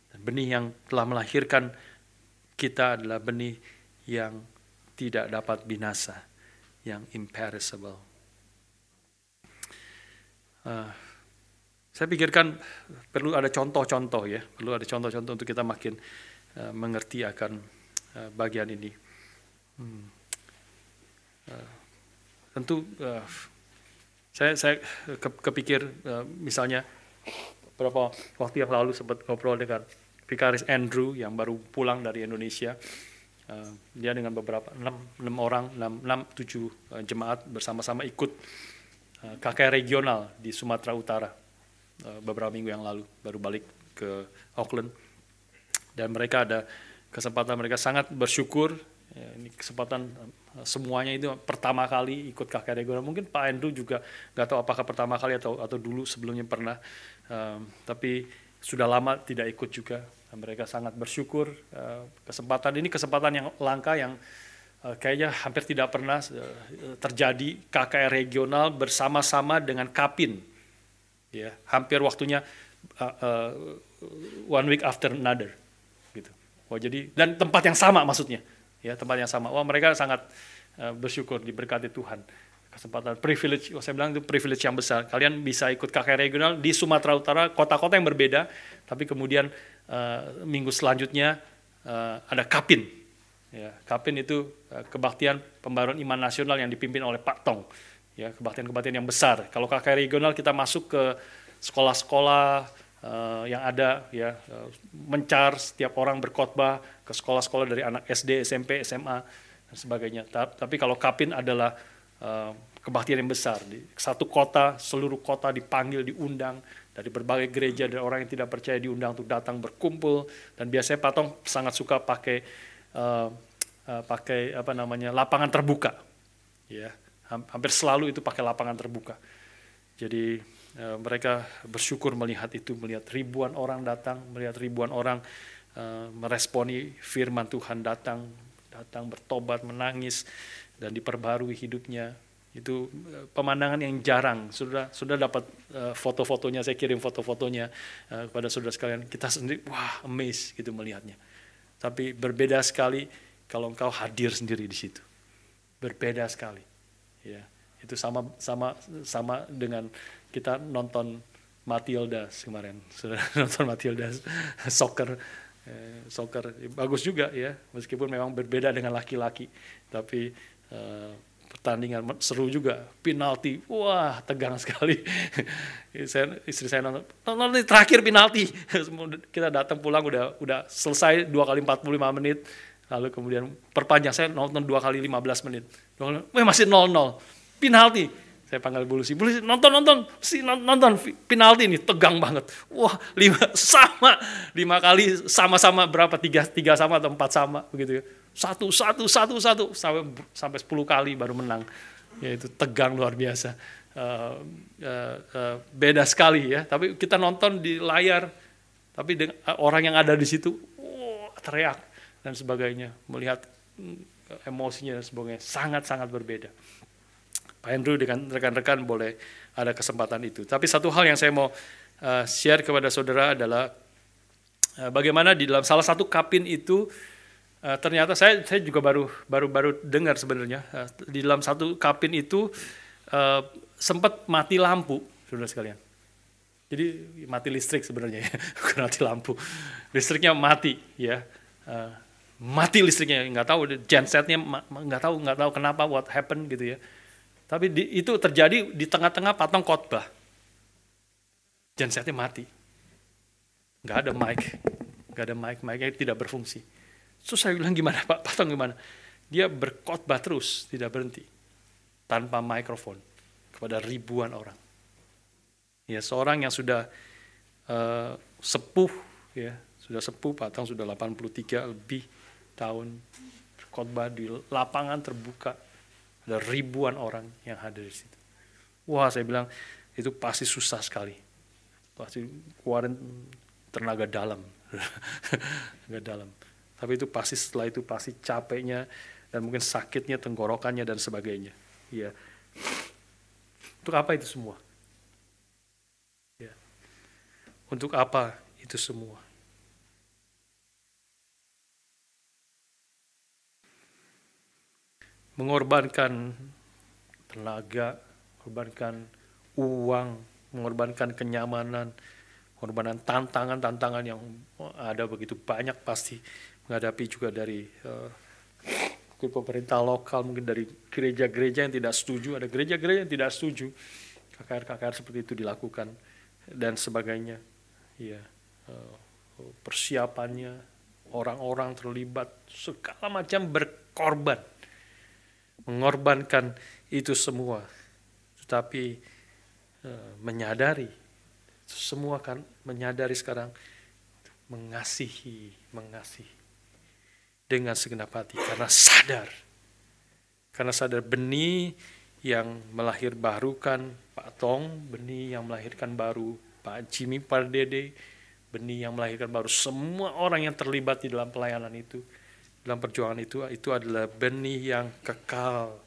dan benih yang telah melahirkan kita adalah benih yang tidak dapat binasa, yang imperishable. Saya pikirkan perlu ada contoh-contoh ya, perlu ada contoh-contoh untuk kita makin mengerti akan bagian ini. Tentu saya kepikir misalnya beberapa waktu yang lalu sempat ngobrol dengan Vikaris Andrew yang baru pulang dari Indonesia. Dia dengan beberapa 7 jemaat bersama-sama ikut KKR regional di Sumatera Utara. Beberapa minggu yang lalu baru balik ke Auckland, dan mereka ada kesempatan, mereka sangat bersyukur ya, ini kesempatan semuanya itu pertama kali ikut KKR regional. Mungkin Pak Andrew juga nggak tahu apakah pertama kali atau dulu sebelumnya pernah, tapi sudah lama tidak ikut juga. Dan mereka sangat bersyukur kesempatan yang langka, yang kayaknya hampir tidak pernah terjadi, KKR regional bersama-sama dengan Kapin. Ya, hampir waktunya one week after another, gitu. Wah, jadi dan tempat yang sama maksudnya, ya tempat yang sama. Wah, mereka sangat bersyukur diberkati Tuhan. Kesempatan privilege, saya bilang itu privilege yang besar. Kalian bisa ikut KKR regional di Sumatera Utara, kota-kota yang berbeda, tapi kemudian minggu selanjutnya ada Kapin. Ya, Kapin itu kebaktian pembaruan iman nasional yang dipimpin oleh Pak Tong. Ya, kebaktian-kebaktian yang besar. Kalau KKR regional kita masuk ke sekolah-sekolah yang ada, ya, mencar setiap orang berkhotbah ke sekolah-sekolah dari anak SD, SMP, SMA dan sebagainya. Tapi kalau Kapin adalah kebaktian yang besar di satu kota, seluruh kota dipanggil, diundang dari berbagai gereja, dari orang yang tidak percaya diundang untuk datang berkumpul. Dan biasanya Pak Tong sangat suka pakai lapangan terbuka, ya. Hampir selalu itu pakai lapangan terbuka. Jadi mereka bersyukur melihat itu, melihat ribuan orang datang, melihat ribuan orang meresponi firman Tuhan, datang bertobat, menangis, dan diperbarui hidupnya. Itu pemandangan yang jarang. Sudah dapat foto-fotonya, saya kirim foto-fotonya kepada saudara sekalian. Kita sendiri, wah, amazed gitu melihatnya. Tapi berbeda sekali kalau engkau hadir sendiri di situ. Berbeda sekali. Ya, itu sama dengan kita nonton Matildas kemarin. Sudah nonton Matildas soccer bagus juga ya, meskipun memang berbeda dengan laki-laki, tapi pertandingan seru juga, penalti, wah tegang sekali. Istri saya nonton terakhir penalti, kita datang pulang udah selesai 2 kali 45 menit. Lalu kemudian perpanjang, saya nonton 2 kali 15 menit. Masih 0-0. Penalti. Saya panggil Bulusi, Bulusi nonton, penalti ini tegang banget. Wah, 5 kali sama-sama berapa? 3 sama atau 4 sama begitu ya. Satu sampai 10 kali baru menang. Ya itu tegang luar biasa. Beda sekali ya. Tapi kita nonton di layar, tapi orang yang ada di situ, teriak dan sebagainya, melihat emosinya dan sebagainya sangat-sangat berbeda. Pak Andrew dengan rekan-rekan boleh ada kesempatan itu. Tapi satu hal yang saya mau share kepada saudara adalah bagaimana di dalam salah satu kapin itu ternyata saya juga baru dengar sebenarnya di dalam satu kapin itu sempat mati lampu, saudara sekalian. Jadi mati listrik sebenarnya ya, bukan mati lampu. Listriknya mati ya. Mati listriknya, nggak tahu gensetnya nggak tahu kenapa, what happened gitu ya. Tapi itu terjadi di tengah-tengah patung khotbah. Gensetnya mati, nggak ada mic-nya tidak berfungsi. Terus saya bilang gimana Pak Patong gimana? Dia berkhotbah terus, tidak berhenti, tanpa mikrofon kepada ribuan orang. Ya seorang yang sudah sepuh ya. Sudah sepuh, Patong sudah 83 lebih tahun khotbah di lapangan terbuka, ada ribuan orang yang hadir di situ. Wah, saya bilang itu pasti susah sekali, pasti keluarin tenaga dalam, tenaga dalam. Tapi itu pasti setelah itu pasti capeknya dan mungkin sakitnya, tenggorokannya dan sebagainya. Ya, untuk apa itu semua? Ya. Untuk apa itu semua? Mengorbankan tenaga, mengorbankan uang, mengorbankan kenyamanan, mengorbankan tantangan yang ada begitu banyak pasti menghadapi juga dari mungkin pemerintah lokal, mungkin dari gereja-gereja yang tidak setuju, ada gereja-gereja yang tidak setuju KKR seperti itu dilakukan dan sebagainya. Ya, persiapannya, orang-orang terlibat, segala macam berkorban. Mengorbankan itu semua, tetapi menyadari semua kan, menyadari sekarang mengasihi dengan segenap hati karena sadar benih yang melahirbarukan Pak Tong, benih yang melahirkan baru Pak Jimmy Pardede, benih yang melahirkan baru semua orang yang terlibat di dalam pelayanan itu. Dalam perjuangan itu adalah benih yang kekal,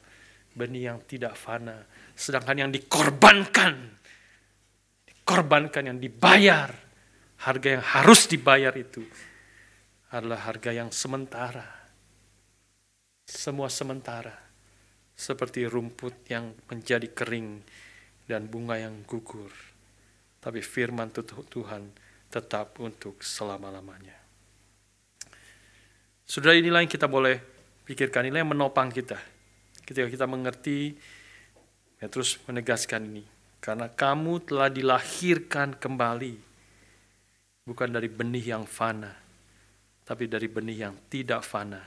benih yang tidak fana. Sedangkan yang dikorbankan yang dibayar, harga yang harus dibayar itu adalah harga yang sementara. Semua sementara, seperti rumput yang menjadi kering dan bunga yang gugur. Tapi firman Tuhan tetap untuk selama-lamanya. Saudara, inilah yang kita boleh pikirkan, inilah yang menopang kita. Ketika kita mengerti, ya terus menegaskan ini. Karena kamu telah dilahirkan kembali, bukan dari benih yang fana, tapi dari benih yang tidak fana,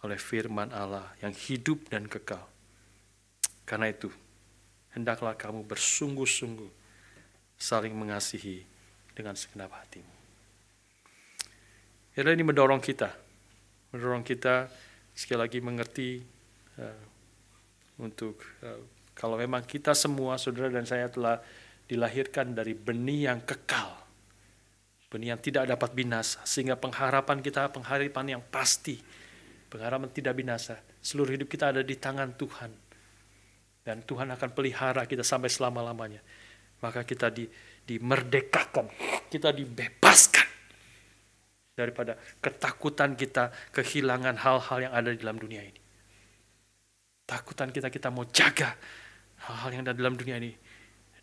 oleh firman Allah yang hidup dan kekal. Karena itu, hendaklah kamu bersungguh-sungguh saling mengasihi dengan segenap hatimu. Ya, ini mendorong kita sekali lagi mengerti untuk kalau memang kita semua, saudara dan saya, telah dilahirkan dari benih yang kekal, benih yang tidak dapat binasa, sehingga pengharapan kita pengharapan yang pasti, pengharapan tidak binasa. Seluruh hidup kita ada di tangan Tuhan, dan Tuhan akan pelihara kita sampai selama-lamanya. Maka kita dimerdekakan, kita dibebaskan daripada ketakutan kita kehilangan hal-hal yang ada di dalam dunia ini. Takutan kita mau jaga hal-hal yang ada dalam dunia ini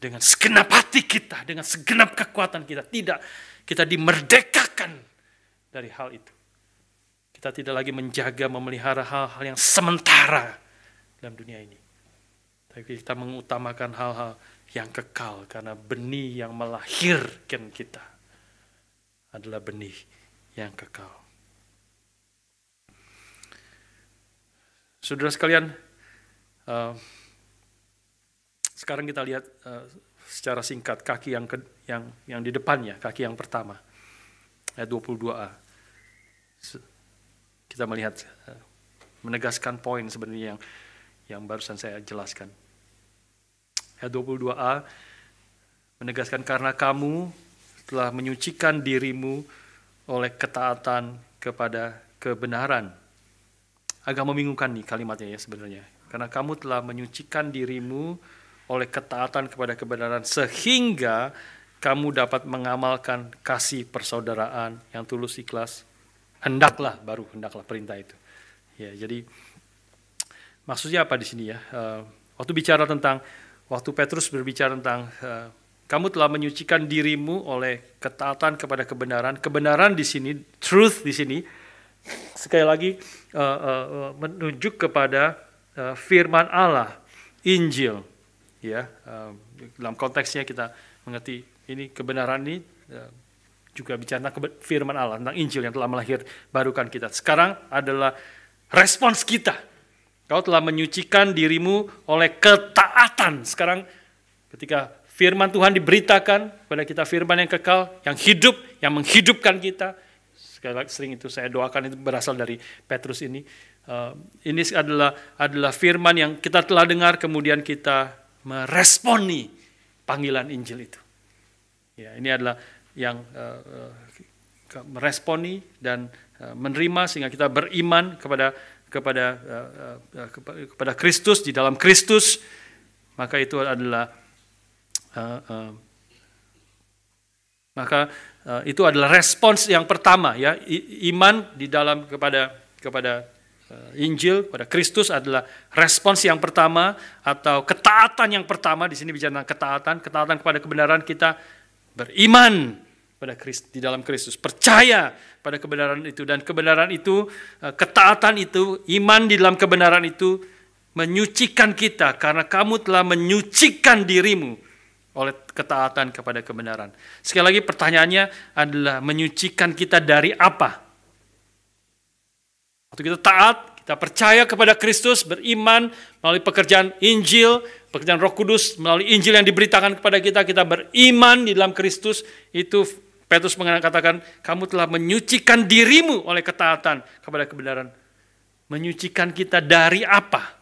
dengan segenap hati kita, dengan segenap kekuatan kita. Tidak, kita dimerdekakan dari hal itu. Kita tidak lagi menjaga, memelihara hal-hal yang sementara dalam dunia ini. Tapi kita mengutamakan hal-hal yang kekal, karena benih yang melahirkan kita adalah benih yang kekal. Saudara sekalian, Sekarang kita lihat secara singkat kaki yang di depannya, kaki yang pertama. Ayat 22a. Kita melihat menegaskan poin sebenarnya yang barusan saya jelaskan. Ayat 22a menegaskan karena kamu telah menyucikan dirimu oleh ketaatan kepada kebenaran. Agak membingungkan nih kalimatnya ya sebenarnya. Karena kamu telah menyucikan dirimu oleh ketaatan kepada kebenaran sehingga kamu dapat mengamalkan kasih persaudaraan yang tulus ikhlas. Hendaklah perintah itu. Ya, jadi maksudnya apa di sini ya? Waktu Petrus berbicara tentang kamu telah menyucikan dirimu oleh ketaatan kepada kebenaran. Kebenaran di sini, truth di sini, sekali lagi menunjuk kepada firman Allah, Injil. Ya, dalam konteksnya kita mengerti ini kebenaran ini juga bicara tentang firman Allah, tentang Injil yang telah melahirkan kita. Sekarang adalah respons kita. Kau telah menyucikan dirimu oleh ketaatan. Sekarang ketika firman Tuhan diberitakan kepada kita, firman yang kekal, yang hidup, yang menghidupkan kita. Sekali lagi sering itu saya doakan, itu berasal dari Petrus ini. Ini adalah firman yang kita telah dengar, kemudian kita meresponi panggilan Injil itu. Ya, ini adalah yang meresponi dan menerima sehingga kita beriman kepada Kristus, di dalam Kristus, maka itu adalah respons yang pertama ya. Iman di dalam kepada Injil, kepada Kristus adalah respons yang pertama atau ketaatan yang pertama. Di sini bicara tentang ketaatan kepada kebenaran. Kita beriman pada Kristus, di dalam Kristus, percaya pada kebenaran itu, dan kebenaran itu, ketaatan itu, iman di dalam kebenaran itu menyucikan kita karena kamu telah menyucikan dirimu oleh ketaatan kepada kebenaran. Sekali lagi pertanyaannya adalah menyucikan kita dari apa? Waktu kita taat, kita percaya kepada Kristus, beriman melalui pekerjaan Injil, pekerjaan Roh Kudus, melalui Injil yang diberitakan kepada kita, kita beriman di dalam Kristus, itu Petrus mengatakan, kamu telah menyucikan dirimu oleh ketaatan kepada kebenaran. Menyucikan kita dari apa?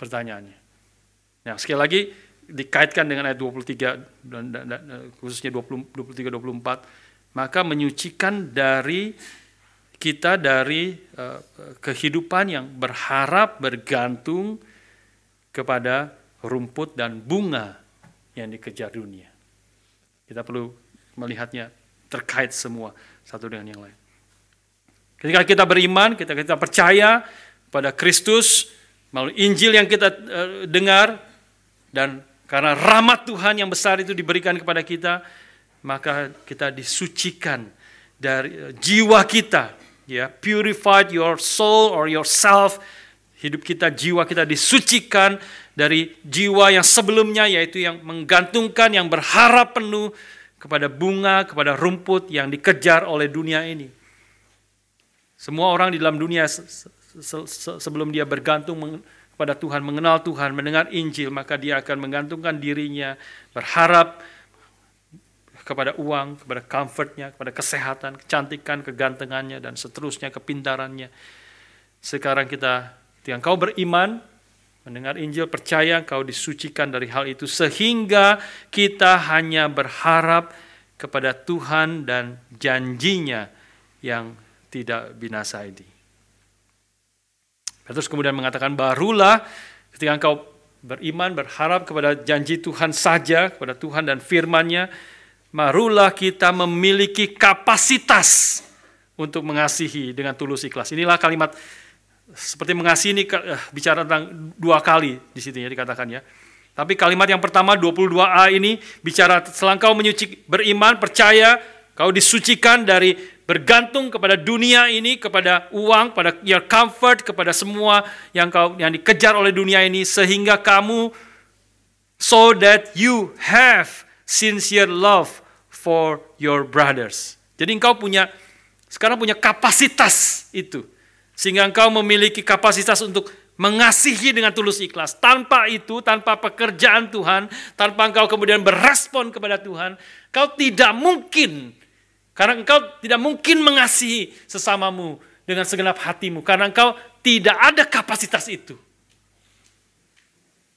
Pertanyaannya. Nah, sekali lagi dikaitkan dengan ayat 23 dan khususnya 23-24, maka menyucikan dari kita dari kehidupan yang berharap bergantung kepada rumput dan bunga yang dikejar dunia. Kita perlu melihatnya terkait semua satu dengan yang lain. Ketika kita beriman, kita percaya pada Kristus melalui Injil yang kita dengar, dan karena rahmat Tuhan yang besar itu diberikan kepada kita, maka kita disucikan dari jiwa kita, ya, purified your soul or yourself, hidup kita, jiwa kita disucikan dari jiwa yang sebelumnya, yaitu yang menggantungkan, yang berharap penuh kepada bunga, kepada rumput yang dikejar oleh dunia ini. Semua orang di dalam dunia sebelum dia bergantung kepada Tuhan, mengenal Tuhan, mendengar Injil, maka dia akan menggantungkan dirinya, berharap kepada uang, kepada comfortnya, kepada kesehatan, kecantikan, kegantengannya, dan seterusnya, kepintarannya. Sekarang ketika engkau beriman, mendengar Injil, percaya, engkau disucikan dari hal itu, sehingga kita hanya berharap kepada Tuhan dan janjinya yang tidak binasa ini. Petrus kemudian mengatakan, barulah ketika engkau beriman, berharap kepada janji Tuhan saja, kepada Tuhan dan firman-Nya, barulah kita memiliki kapasitas untuk mengasihi dengan tulus ikhlas. Inilah kalimat seperti mengasihi ini bicara tentang dua kali di situ ya dikatakan ya. Tapi kalimat yang pertama 22a ini bicara setelah engkau beriman, percaya, kau disucikan dari bergantung kepada dunia ini, kepada uang, pada your comfort, kepada semua yang dikejar oleh dunia ini, sehingga kamu so that you have sincere love for your brothers. Jadi engkau sekarang punya kapasitas itu, sehingga engkau memiliki kapasitas untuk mengasihi dengan tulus ikhlas. Tanpa itu, tanpa pekerjaan Tuhan, tanpa engkau kemudian berespon kepada Tuhan, kau tidak mungkin, karena engkau tidak mungkin mengasihi sesamamu dengan segenap hatimu, karena engkau tidak ada kapasitas itu.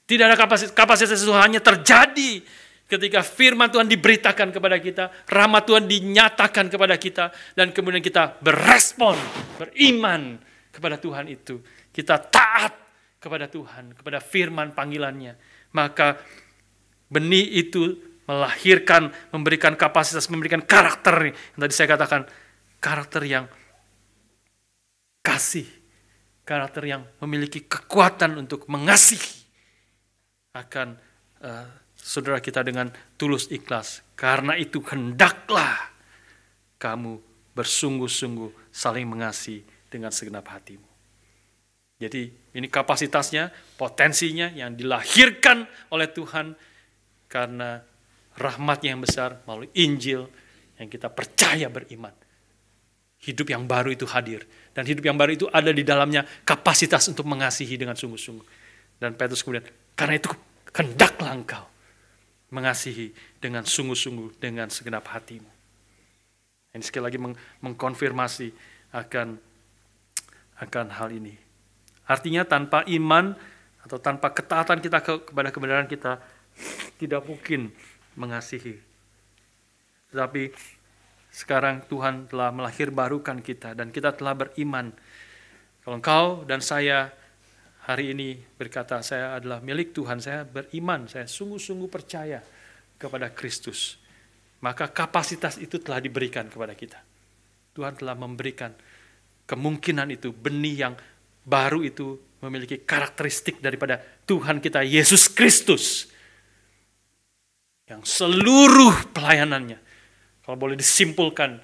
Tidak ada kapasitas itu hanya terjadi ketika firman Tuhan diberitakan kepada kita, rahmat Tuhan dinyatakan kepada kita, dan kemudian kita berespon, beriman kepada Tuhan itu. Kita taat kepada Tuhan, kepada firman panggilannya. Maka benih itu melahirkan, memberikan kapasitas, memberikan karakter. Yang tadi saya katakan, karakter yang kasih. Karakter yang memiliki kekuatan untuk mengasihi akan saudara kita dengan tulus ikhlas. Karena itu hendaklah kamu bersungguh-sungguh saling mengasihi dengan segenap hatimu. Jadi ini kapasitasnya, potensinya yang dilahirkan oleh Tuhan karena rahmatnya yang besar melalui Injil yang kita percaya beriman. Hidup yang baru itu hadir. Dan hidup yang baru itu ada di dalamnya kapasitas untuk mengasihi dengan sungguh-sungguh. Dan Petrus kemudian, karena itu hendaklah engkau mengasihi dengan sungguh-sungguh, dengan segenap hatimu. Ini sekali lagi mengkonfirmasi akan hal ini. Artinya tanpa iman atau tanpa ketaatan kita kepada kebenaran kita tidak mungkin mengasihi. Tetapi sekarang Tuhan telah melahirbarukan kita dan kita telah beriman. Kalau engkau dan saya hari ini berkata, saya adalah milik Tuhan, saya beriman, saya sungguh-sungguh percaya kepada Kristus. Maka kapasitas itu telah diberikan kepada kita. Tuhan telah memberikan kemungkinan itu, benih yang baru itu memiliki karakteristik daripada Tuhan kita Yesus Kristus. Yang seluruh pelayanannya, kalau boleh disimpulkan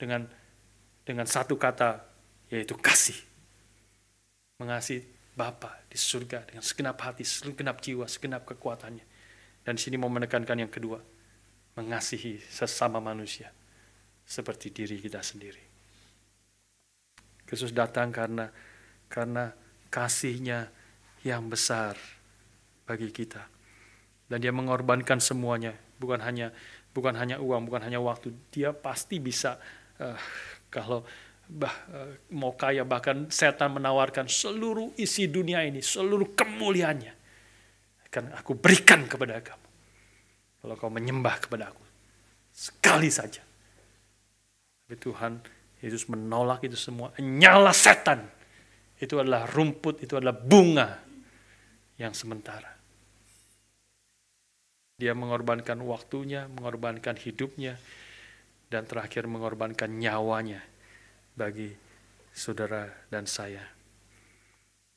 dengan satu kata, yaitu kasih. Mengasihi Bapa di surga dengan segenap hati, segenap jiwa, segenap kekuatannya. Dan di sini mau menekankan yang kedua, mengasihi sesama manusia seperti diri kita sendiri. Kristus datang karena kasihnya yang besar bagi kita. Dan dia mengorbankan semuanya, bukan hanya uang, bukan hanya waktu. Dia pasti bisa, kalau mau kaya, bahkan setan menawarkan seluruh isi dunia ini, seluruh kemuliaannya akan aku berikan kepada kamu. Kalau kau menyembah kepada aku, sekali saja. Tapi Tuhan Yesus menolak itu semua. Nyala setan. Itu adalah rumput, itu adalah bunga yang sementara. Dia mengorbankan waktunya, mengorbankan hidupnya, dan terakhir mengorbankan nyawanya bagi saudara dan saya.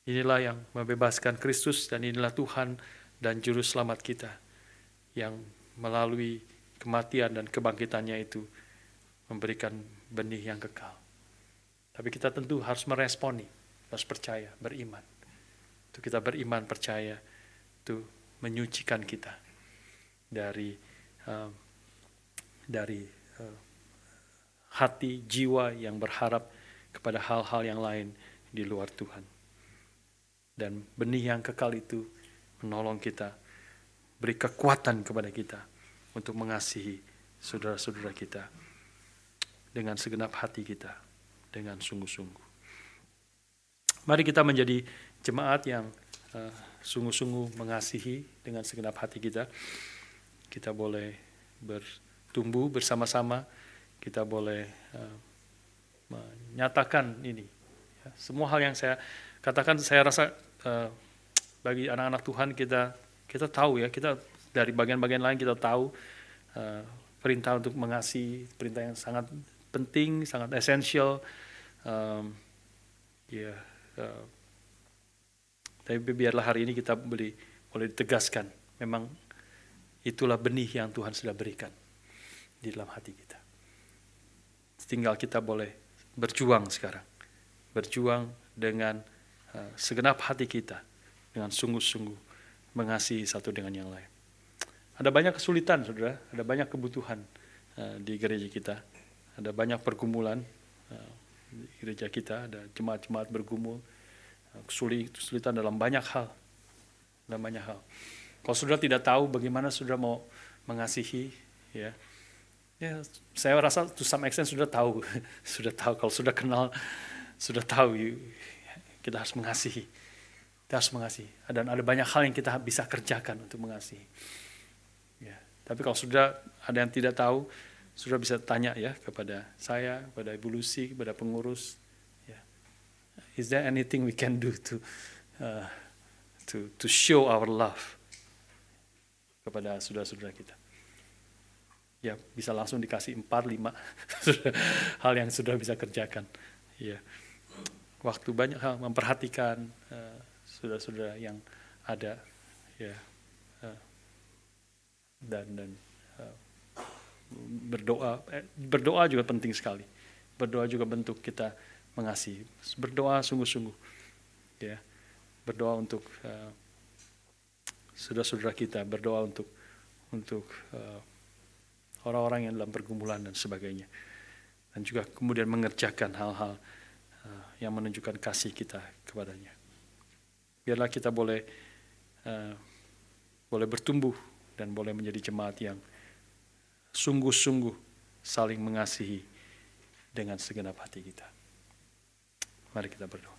Inilah yang membebaskan Kristus, dan inilah Tuhan dan Juru Selamat kita yang melalui kematian dan kebangkitannya itu memberikan benih yang kekal. Tapi kita tentu harus meresponi, harus percaya, beriman. Itu kita beriman, percaya, itu menyucikan kita dari hati, jiwa yang berharap kepada hal-hal yang lain di luar Tuhan. Dan benih yang kekal itu menolong kita, beri kekuatan kepada kita untuk mengasihi saudara-saudara kita dengan segenap hati kita, dengan sungguh-sungguh. Mari kita menjadi jemaat yang sungguh-sungguh mengasihi dengan segenap hati kita. Kita boleh bertumbuh bersama-sama, kita boleh menyatakan ini. Semua hal yang saya katakan, saya rasa bagi anak-anak Tuhan kita tahu ya, kita dari bagian-bagian lain kita tahu perintah untuk mengasihi, perintah yang sangat penting, sangat esensial. Tapi biarlah hari ini kita boleh ditegaskan, memang itulah benih yang Tuhan sudah berikan di dalam hati kita. Tinggal kita boleh berjuang sekarang, berjuang dengan segenap hati kita, dengan sungguh-sungguh mengasihi satu dengan yang lain. Ada banyak kesulitan, saudara, ada banyak kebutuhan di gereja kita, ada banyak pergumulan di gereja kita, ada jemaat-jemaat bergumul, kesulitan dalam banyak hal. Kalau saudara tidak tahu bagaimana saudara mau mengasihi, ya saya rasa to some extent sudah tahu, sudah tahu kalau sudah kenal, sudah tahu kita harus mengasihi. Kita harus mengasihi. Dan ada banyak hal yang kita bisa kerjakan untuk mengasihi. Ya. Tapi kalau sudah ada yang tidak tahu, sudah bisa tanya ya kepada saya, kepada Ibu Lucy, kepada pengurus. Ya. Is there anything we can do to show our love kepada saudara-saudara kita? Ya, bisa langsung dikasih 4-5 hal yang sudah bisa kerjakan. Ya. Waktu banyak hal memperhatikan saudara-saudara yang ada, ya, dan berdoa juga penting sekali. Berdoa juga bentuk kita mengasihi. Berdoa sungguh-sungguh, ya. Berdoa untuk saudara-saudara kita, berdoa untuk orang-orang yang dalam pergumulan dan sebagainya, dan juga kemudian mengerjakan hal-hal yang menunjukkan kasih kita kepadanya. Biarlah kita boleh bertumbuh dan boleh menjadi jemaat yang sungguh-sungguh saling mengasihi dengan segenap hati kita. Mari kita berdoa.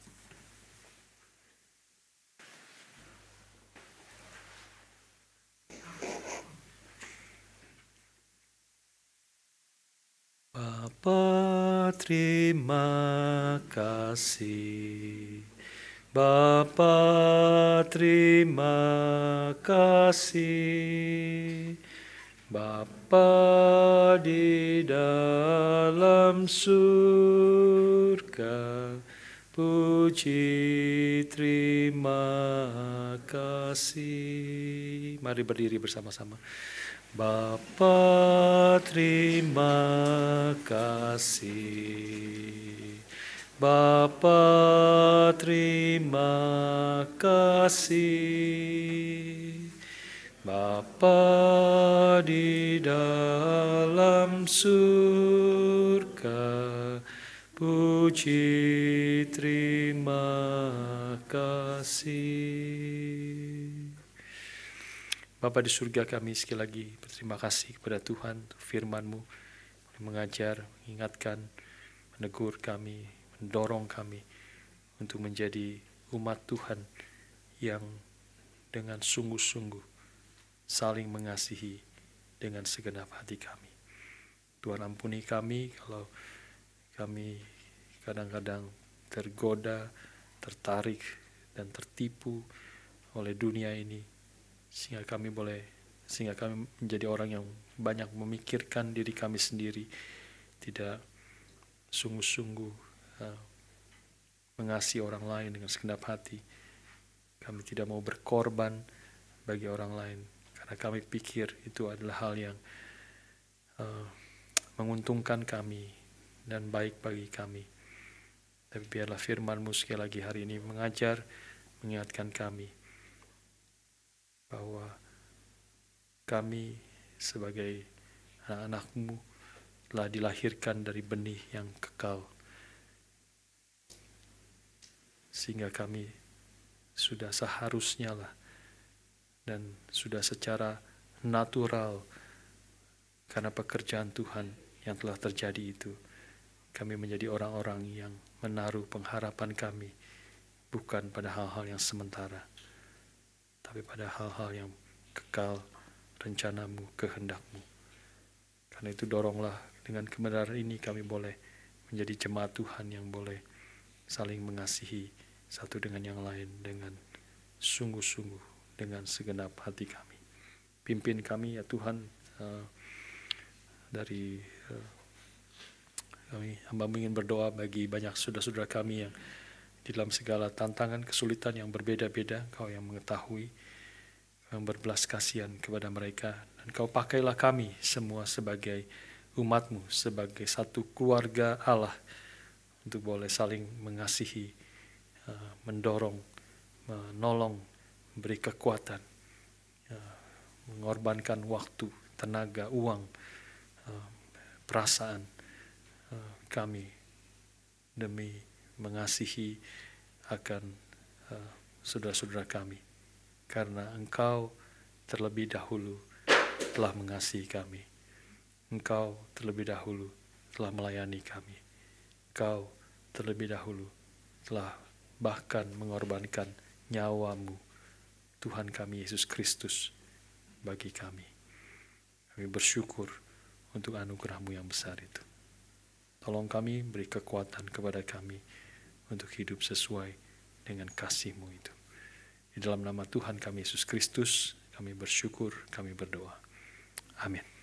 Bapa, terima kasih. Bapa, terima kasih. Bapa di dalam surga, puji terima kasih. Mari berdiri bersama-sama. Bapa, terima kasih. Bapa, terima kasih. Bapa di dalam surga, puji terima kasih. Bapa di surga, kami sekali lagi berterima kasih kepada Tuhan untuk firman-Mu, mengajar, mengingatkan, menegur kami, mendorong kami untuk menjadi umat Tuhan yang dengan sungguh-sungguh saling mengasihi dengan segenap hati kami. Tuhan, ampuni kami kalau kami kadang-kadang tergoda, tertarik, dan tertipu oleh dunia ini, sehingga kami menjadi orang yang banyak memikirkan diri kami sendiri, tidak sungguh-sungguh mengasihi orang lain dengan segenap hati. Kami tidak mau berkorban bagi orang lain, karena kami pikir itu adalah hal yang menguntungkan kami dan baik bagi kami. Tapi biarlah firman-Mu sekali lagi hari ini mengajar, mengingatkan kami bahwa kami sebagai anak-anak-Mu telah dilahirkan dari benih yang kekal, sehingga kami sudah seharusnya lah dan sudah secara natural, karena pekerjaan Tuhan yang telah terjadi itu, kami menjadi orang-orang yang menaruh pengharapan kami bukan pada hal-hal yang sementara, tapi pada hal-hal yang kekal, rencana-Mu, kehendak-Mu. Karena itu doronglah dengan kebenaran ini kami boleh menjadi jemaat Tuhan yang boleh saling mengasihi satu dengan yang lain dengan sungguh-sungguh, dengan segenap hati kami. Pimpin kami ya Tuhan, kami hamba ingin berdoa bagi banyak saudara-saudara kami yang di dalam segala tantangan, kesulitan yang berbeda-beda, Kau yang mengetahui, yang berbelas kasihan kepada mereka, dan Kau pakailah kami semua sebagai umat-Mu, sebagai satu keluarga Allah, untuk boleh saling mengasihi, mendorong, menolong, memberi kekuatan, mengorbankan waktu, tenaga, uang, perasaan kami demi mengasihi akan saudara-saudara kami, karena Engkau terlebih dahulu telah mengasihi kami. Engkau terlebih dahulu telah melayani kami. Engkau terlebih dahulu telah bahkan mengorbankan nyawa-Mu, Tuhan kami Yesus Kristus, bagi kami. Kami bersyukur untuk anugerah-Mu yang besar itu. Tolong kami, beri kekuatan kepada kami untuk hidup sesuai dengan kasih-Mu itu. Di dalam nama Tuhan kami Yesus Kristus, kami bersyukur, kami berdoa. Amin.